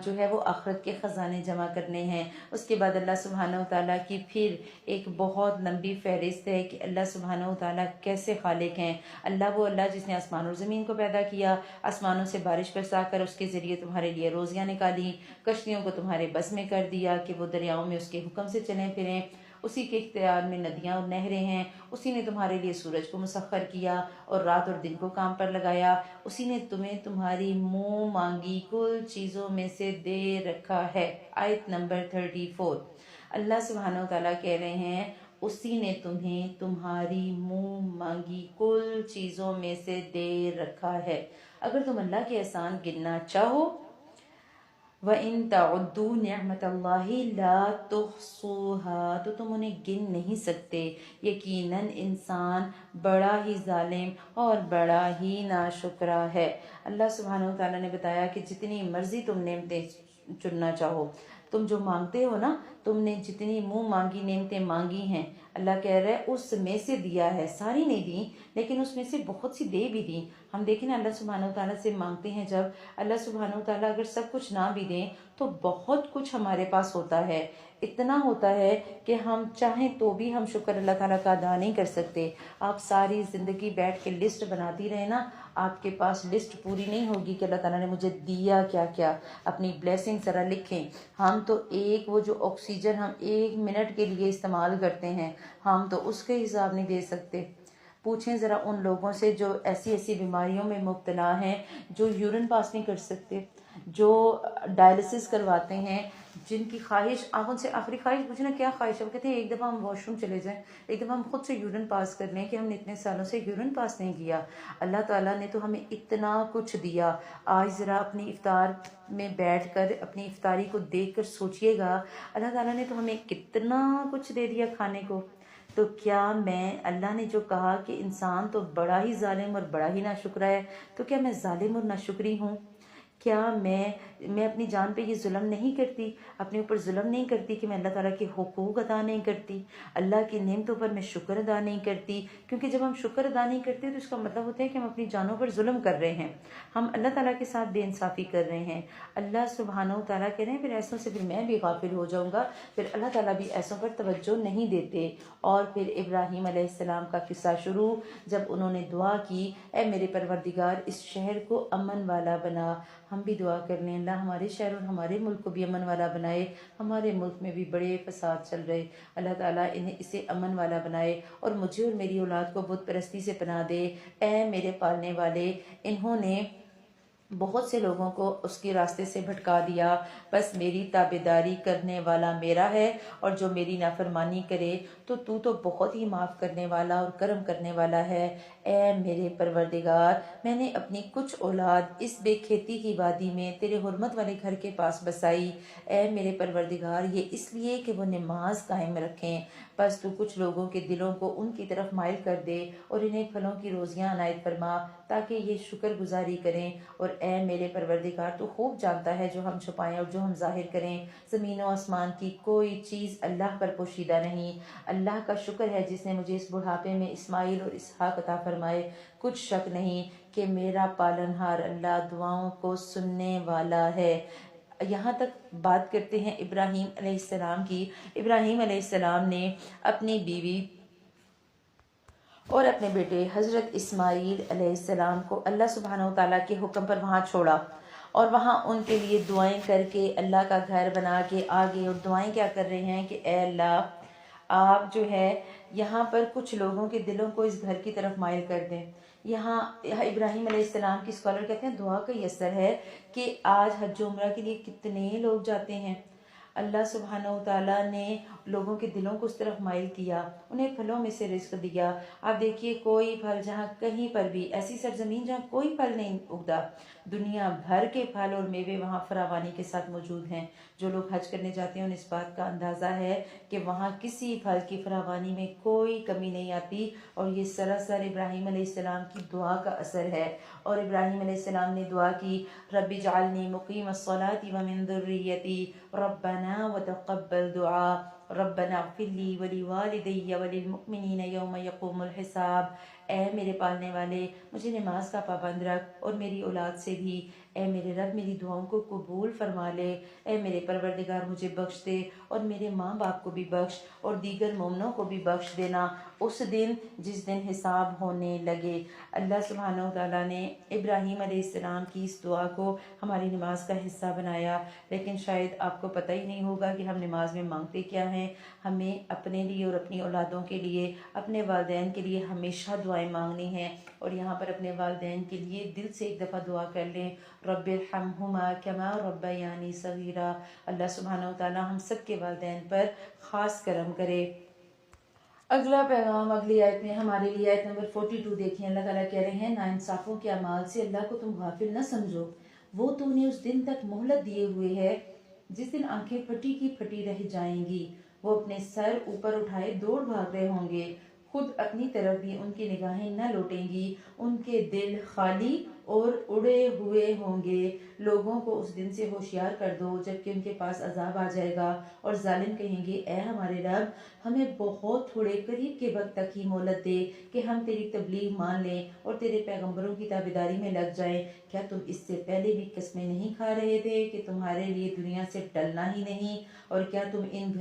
جو ہے وہ آخرت کے خزانے جمع کرنے ہیں۔ اس کے بعد اللہ سبحانہ وتعالیٰ کی پھر ایک بہت لمبی فہرست ہے کہ اللہ سبحانہ وتعالیٰ کیسے خالق ہیں۔ اللہ وہ اللہ جس نے آسمان اور زمین کو پیدا کیا، آسمانوں سے بارش برسا کر اس کے ذریعے تمہارے لیے روزیاں نکالی، کشتیوں کو تمہارے بس میں کر دیا کہ وہ دریاؤں میں اس کے حکم سے چلیں پھریں، اسی کے اختیار میں ندیاں اور نہریں ہیں، اسی نے تمہارے لیے سورج کو مسخر کیا اور رات اور دن کو کام پر لگایا، اسی نے تمہیں تمہاری منہ مانگی کل چیزوں میں سے دے رکھا ہے۔ آیت نمبر 34، اللہ سبحانہ وتعالیٰ کہہ رہے ہیں اسی نے تمہیں تمہاری منہ مانگی کل چیزوں میں سے دے رکھا ہے۔ اگر تم اللہ کے احسان گننا چاہو، وَإِن تَعُدُّوا نِعْمَةَ اللَّهِ لَا تُحْصُوهَا، تو تم انہیں گن نہیں سکتے۔ یقیناً انسان بڑا ہی ظالم اور بڑا ہی ناشکرا ہے۔ اللہ سبحانہ وتعالیٰ نے بتایا کہ جتنی مرضی تم نعمتیں چننا چاہو، تم جو مانگتے ہو نا، تم نے جتنی منہ مانگی نعمتیں مانگی ہیں، اللہ کہہ رہا ہے اس میں سے دیا ہے، ساری نہیں دی لیکن اس میں سے بہت سی دے بھی دی۔ ہم دیکھیں نا اللہ سبحانہ وتعالیٰ سے مانگتے ہیں جب، اللہ سبحانہ وتعالیٰ اگر سب کچھ نہ بھی دیں تو بہت کچھ ہمارے پاس ہوتا ہے، اتنا ہوتا ہے کہ ہم چاہیں تو بھی ہم شکر اللہ تعالیٰ کا ادا نہیں کر سکتے۔ آپ ساری زندگی بیٹھ کے لسٹ بناتی رہے نا، آپ کے پاس لسٹ پوری نہیں ہوگی کہ اللہ تعالیٰ نے مجھے دیا کیا کیا۔ اپنی بلیسنگ ذرا لکھیں۔ ہم تو وہ جو آکسیجن ہم 1 منٹ کے لیے استعمال کرتے ہیں، ہم تو اس کے حساب نہیں دے سکتے۔ پوچھیں ذرا ان لوگوں سے جو ایسی بیماریوں میں مبتلا ہیں، جو یورین پاس نہیں کر سکتے، جو ڈائلسس کرواتے ہیں، جن کی خواہش، آپ ان سے آخری خواہش پوچھنا کیا خواہش ہے، وہ کہتے ہیں ایک دفعہ ہم واش روم چلے جائیں، ایک دفعہ ہم خود سے یورین پاس کر لیں کہ ہم نے اتنے سالوں سے یورین پاس نہیں کیا۔ اللہ تعالیٰ نے تو ہمیں اتنا کچھ دیا۔ آج ذرا اپنی افطار میں بیٹھ کر اپنی افطاری کو دیکھ کر سوچئے گا، اللہ تعالیٰ نے تو ہمیں کتنا کچھ دے دیا کھانے کو۔ تو کیا میں، اللہ نے جو کہا کہ انسان تو بڑا ہی ظالم اور بڑا ہی ناشکرا ہے، تو کیا میں ظالم اور ناشکری ہوں؟ کیا میں اپنی جان پہ یہ ظلم نہیں کرتی، اپنے اوپر ظلم نہیں کرتی کہ میں اللہ تعالیٰ کے حقوق ادا نہیں کرتی، اللہ کی نعمتوں پر میں شکر ادا نہیں کرتی؟ کیونکہ جب ہم شکر ادا نہیں کرتے تو اس کا مطلب ہوتا ہے کہ ہم اپنی جانوں پر ظلم کر رہے ہیں، ہم اللہ تعالیٰ کے ساتھ بے انصافی کر رہے ہیں۔ اللہ سبحانہ و تعالیٰ کہہ رہے ہیں پھر ایسوں سے پھر میں بھی غافل ہو جاؤں گا، پھر اللہ تعالیٰ بھی ایسوں پر توجہ نہیں دیتے۔ اور پھر ابراہیم علیہ السلام کا قصہ شروع، جب انہوں نے دعا کی اے میرے پروردگار اس شہر کو امن والا بنا۔ ہم بھی دعا کر لیں اللہ ہمارے شہر اور ہمارے ملک کو بھی امن والا بنائے۔ ہمارے ملک میں بھی بڑے فساد چل رہے، اللہ تعالیٰ اسے امن والا بنائے اور مجھے اور میری اولاد کو بت پرستی سے پناہ دے۔ اے میرے پالنے والے، انہوں نے بہت سے لوگوں کو اس کے راستے سے بھٹکا دیا، بس میری تابعداری کرنے والا میرا ہے، اور جو میری نافرمانی کرے تو بہت ہی معاف کرنے والا اور کرم کرنے والا ہے۔ اے میرے پروردگار، میں نے اپنی کچھ اولاد اس بے کھیتی کی وادی میں تیرے حرمت والے گھر کے پاس بسائی۔ اے میرے پروردگار، یہ اس لیے کہ وہ نماز قائم رکھیں، بس تو کچھ لوگوں کے دلوں کو ان کی طرف مائل کر دے اور انہیں پھلوں کی روزیاں عنایت فرما تاکہ یہ شکر گزاری کریں۔ اور اے میرے پروردگار، تو خوب جانتا ہے جو ہم چھپائیں اور جو ہم ظاہر کریں، زمین و آسمان کی کوئی چیز اللہ پر پوشیدہ نہیں۔ اللہ کا شکر ہے جس نے مجھے اس بڑھاپے میں اسماعیل اور اسحاق عطا فرمائے۔ کچھ شک نہیں کہ میرا پالنہار اللہ دعاؤں کو سننے والا ہے۔ یہاں تک بات کرتے ہیں ابراہیم علیہ السلام کی۔ ابراہیم علیہ السلام نے اپنی بیوی اور اپنے بیٹے حضرت اسماعیل علیہ السلام کو اللہ سبحانہ و تعالیٰ کے حکم پر وہاں چھوڑا، اور وہاں ان کے لیے دعائیں کر کے اللہ کا گھر بنا کے آگے، اور دعائیں کیا کر رہے ہیں کہ اے اللہ آپ جو ہے یہاں پر کچھ لوگوں کے دلوں کو اس گھر کی طرف مائل کر دیں۔ یہاں ابراہیم علیہ السلام کی اسکالر کہتے ہیں دعا کا یہ اثر ہے کہ آج حج و عمرہ کے لیے کتنے لوگ جاتے ہیں، اللہ سبحانہ و تعالیٰ نے لوگوں کے دلوں کو اس طرف مائل کیا، انہیں پھلوں میں سے رزق دیا۔ آپ دیکھیے کوئی پھل جہاں کہیں پر بھی ایسی سرزمین جہاں کوئی پھل نہیں اگتا، دنیا بھر کے پھل اور میوے وہاں فراوانی کے ساتھ موجود ہیں۔ جو لوگ حج کرنے جاتے ہیں انہیں اس بات کا اندازہ ہے کہ وہاں کسی پھل کی فراوانی میں کوئی کمی نہیں آتی، اور یہ سراسر ابراہیم علیہ السلام کی دعا کا اثر ہے۔ اور ابراہیم علیہ السلام نے دعا کی رب اجعلنی مقیم الصلاۃ ومن ذریتی ربنا وتقبل دعا ربنا اغفر لی ولوالدی وللمؤمنین یوم یقوم الحساب۔ اے میرے پالنے والے، مجھے نماز کا پابند رکھ اور میری اولاد سے بھی۔ اے میرے رب میری دعاؤں کو قبول فرما لے۔ اے میرے پروردگار مجھے بخش دے اور میرے ماں باپ کو بھی بخش اور دیگر مومنوں کو بھی بخش دینا اس دن جس دن حساب ہونے لگے۔ اللہ سبحانہ و تعالیٰ نے ابراہیم علیہ السلام کی اس دعا کو ہماری نماز کا حصہ بنایا، لیکن شاید آپ کو پتہ ہی نہیں ہوگا کہ ہم نماز میں مانگتے کیا ہیں۔ ہمیں اپنے لیے اور اپنی اولادوں کے لیے، اپنے والدین کے لیے ہمیشہ دعائیں مانگنی ہیں، اور یہاں پر اپنے والدین کے لیے دل سے ایک دفعہ دعا کر لیں رب ارحمہما کما ربیانی صغیرا۔ اللہ سبحانہ و تعالیٰ ہم سب کے والدین پر خاص کرم کرے۔ اگلا پیغام اگلی آیت میں ہمارے لیے آیت نمبر 42 دیکھیں، اللہ تعالیٰ کہہ رہے ہیں ناانصافوں کے اعمال سے اللہ کو تم غافل نہ سمجھو، وہ تو انہیں اس دن تک مہلت دیے ہوئے ہے جس دن آنکھیں پھٹی کی پھٹی رہ جائیں گی، وہ اپنے سر اوپر اٹھائے دوڑ بھاگ رہے ہوں گے، خود اپنی طرف بھی ان کی نگاہیں نہ لوٹیں گی، ان کے دل خالی اور اڑے ہوئے ہوں گے۔ لوگوں کو اس دن سے ہوشیار کر دو جبکہ ان کے پاس عذاب آ جائے گا، اور ظالم کہیں گے اے ہمارے رب ہمیں بہت تھوڑے قریب کے وقت تک ہی مہلت دے کہ ہم تیری تبلیغ مان لیں اور تیرے پیغمبروں کی تابعداری میں لگ جائیں۔ کیا تم اس سے پہلے بھی قسمیں نہیں کھا رہے تھے کہ تمہارے لیے دنیا سے ٹلنا ہی نہیں؟ اور کیا تم ان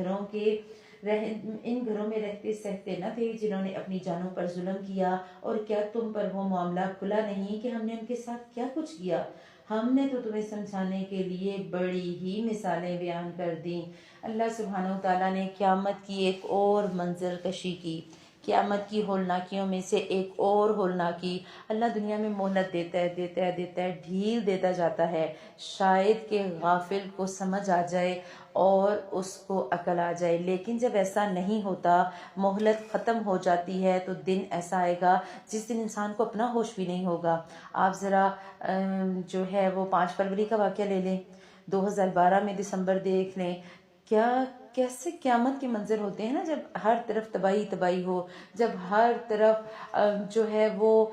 گھروں میں رہتے سہتے نہ تھے جنہوں نے اپنی جانوں پر ظلم کیا؟ اور کیا تم پر وہ معاملہ کھلا نہیں کہ ہم نے ان کے ساتھ کیا کچھ کیا؟ ہم نے تو تمہیں سمجھانے کے لیے بڑی ہی مثالیں بیان کر دیں۔ اللہ سبحانہ و تعالیٰ نے قیامت کی ایک اور منظر کشی کی، قیامت کی ہولناکیوں میں سے ایک اور ہولناکی۔ اللہ دنیا میں مہلت دیتا ہے، ڈھیل دیتا جاتا ہے، شاید کہ غافل کو سمجھ آ جائے اور اس کو عقل آ جائے، لیکن جب ایسا نہیں ہوتا، مہلت ختم ہو جاتی ہے تو دن ایسا آئے گا جس دن انسان کو اپنا ہوش بھی نہیں ہوگا۔ آپ ذرا جو ہے وہ 5 فروری کا واقعہ لے لیں، 2012 میں دسمبر دیکھ لیں، کیا کیسے قیامت کے منظر ہوتے ہیں نا، جب ہر طرف تباہی تباہی ہو، جب ہر طرف جو ہے وہ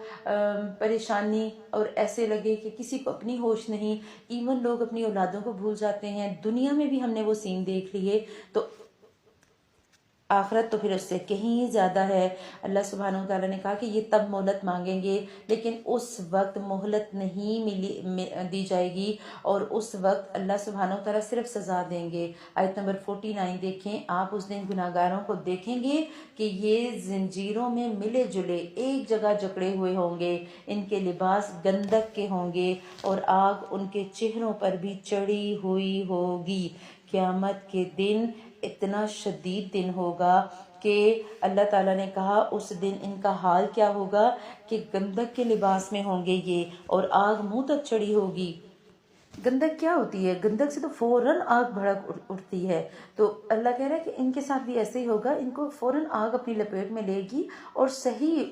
پریشانی، اور ایسے لگے کہ کسی کو اپنی ہوش نہیں، ایون لوگ اپنی اولادوں کو بھول جاتے ہیں۔ دنیا میں بھی ہم نے وہ سین دیکھ لیے، تو آخرت تو پھر اس سے کہیں زیادہ ہے۔ اللہ سبحانہ و تعالیٰ نے کہا کہ یہ تب مہلت مانگیں گے، لیکن اس وقت مہلت نہیں دی جائے گی، اور اس وقت اللہ سبحانہ و تعالیٰ صرف سزا دیں گے۔ آیت نمبر 49 دیکھیں آپ، اس دن گناہگاروں کو دیکھیں گے کہ یہ زنجیروں میں ملے جلے ایک جگہ جکڑے ہوئے ہوں گے، ان کے لباس گندک کے ہوں گے، اور آگ ان کے چہروں پر بھی چڑھی ہوئی ہوگی۔ قیامت کے دن اتنا شدید دن ہوگا کہ اللہ تعالیٰ نے کہا اس دن ان کا حال کیا ہوگا کہ گندک کے لباس میں ہوں گے یہ، اور آگ منہ تک چڑھی ہوگی۔ گندک کیا ہوتی ہے؟ گندک سے تو فوراً آگ بھڑک اٹھتی ہے، تو اللہ کہہ رہا ہے کہ ان کے ساتھ بھی ایسے ہی ہوگا، ان کو فوراً آگ اپنی لپیٹ میں لے گی، اور صحیح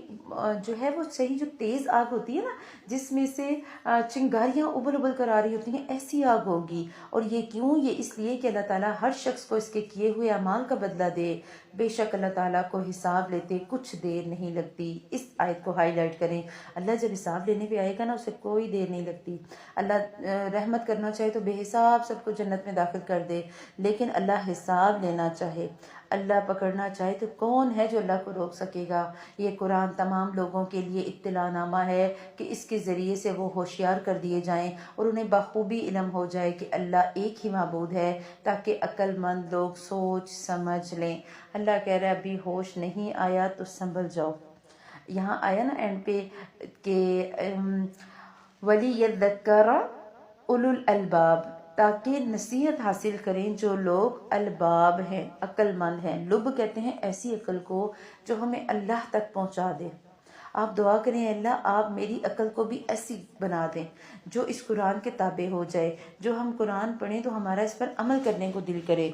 جو ہے وہ صحیح جو تیز آگ ہوتی ہے نا، جس میں سے چنگاریاں ابل ابل کر آ رہی ہوتی ہیں، ایسی آگ ہوگی۔ اور یہ کیوں؟ یہ اس لیے کہ اللہ تعالیٰ ہر شخص کو اس کے کیے ہوئے اعمال کا بدلہ دے۔ بے شک اللہ تعالیٰ کو حساب لیتے کچھ دیر نہیں لگتی۔ اس آیت کو ہائی لائٹ کریں، اللہ جب حساب لینے پہ آئے گا نا، اسے کوئی دیر نہیں لگتی۔ اللہ رحمت کرنا چاہے تو بے حساب سب کو جنت میں داخل کر دے، لیکن اللہ حساب لینا چاہے، اللہ پکڑنا چاہے تو کون ہے جو اللہ کو روک سکے گا؟ یہ قرآن تمام لوگوں کے لیے اطلاع نامہ ہے کہ اس کے ذریعے سے وہ ہوشیار کر دیے جائیں، اور انہیں بخوبی علم ہو جائے کہ اللہ ایک ہی معبود ہے، تاکہ عقل مند لوگ سوچ سمجھ لیں۔ اللہ کہہ رہا ہے ابھی ہوش نہیں آیا تو سنبھل جاؤ۔ یہاں آیا نا اینڈ پہ کہ وَلِيَذَّكَّرَ اولو الالباب، تاکہ نصیحت حاصل کریں جو لوگ الباب ہیں، عقل مند ہیں۔ لب کہتے ہیں ایسی عقل کو جو ہمیں اللہ تک پہنچا دے۔ آپ دعا کریں اللہ آپ میری عقل کو بھی ایسی بنا دیں جو اس قرآن کے تابع ہو جائے، جو ہم قرآن پڑھیں تو ہمارا اس پر عمل کرنے کو دل کرے۔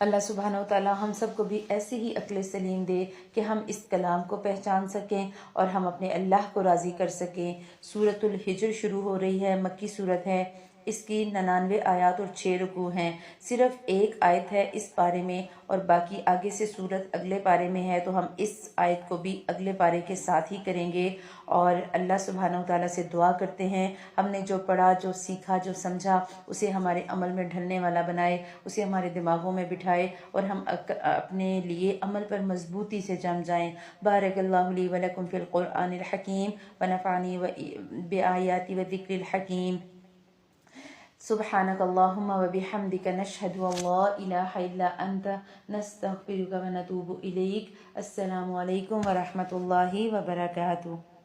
اللہ سبحانہ و تعالی ہم سب کو بھی ایسی ہی عقل سلیم دے کہ ہم اس کلام کو پہچان سکیں اور ہم اپنے اللہ کو راضی کر سکیں۔ سورۃ الحجر شروع ہو رہی ہے، مکی صورت ہے، اس کی 99 آیات اور 6 رکوع ہیں۔ صرف ایک آیت ہے اس پارے میں، اور باقی آگے سے سورت اگلے پارے میں ہے، تو ہم اس آیت کو بھی اگلے پارے کے ساتھ ہی کریں گے، اور اللہ سبحانہ و تعالیٰ سے دعا کرتے ہیں ہم نے جو پڑھا، جو سیکھا، جو سمجھا، اسے ہمارے عمل میں ڈھلنے والا بنائے، اسے ہمارے دماغوں میں بٹھائے، اور ہم اپنے لیے عمل پر مضبوطی سے جم جائیں۔ بارک اللہ لی و لکم فی القرآن الحکیم ونفعنی بآیاتی و ذکر الحکیم۔ سبحانک اللہم و بحمدک نشہد ان لا الہ الا انت نستغفرک و نتوب الیک۔ السلام علیکم ورحمۃ اللہ وبرکاتہ۔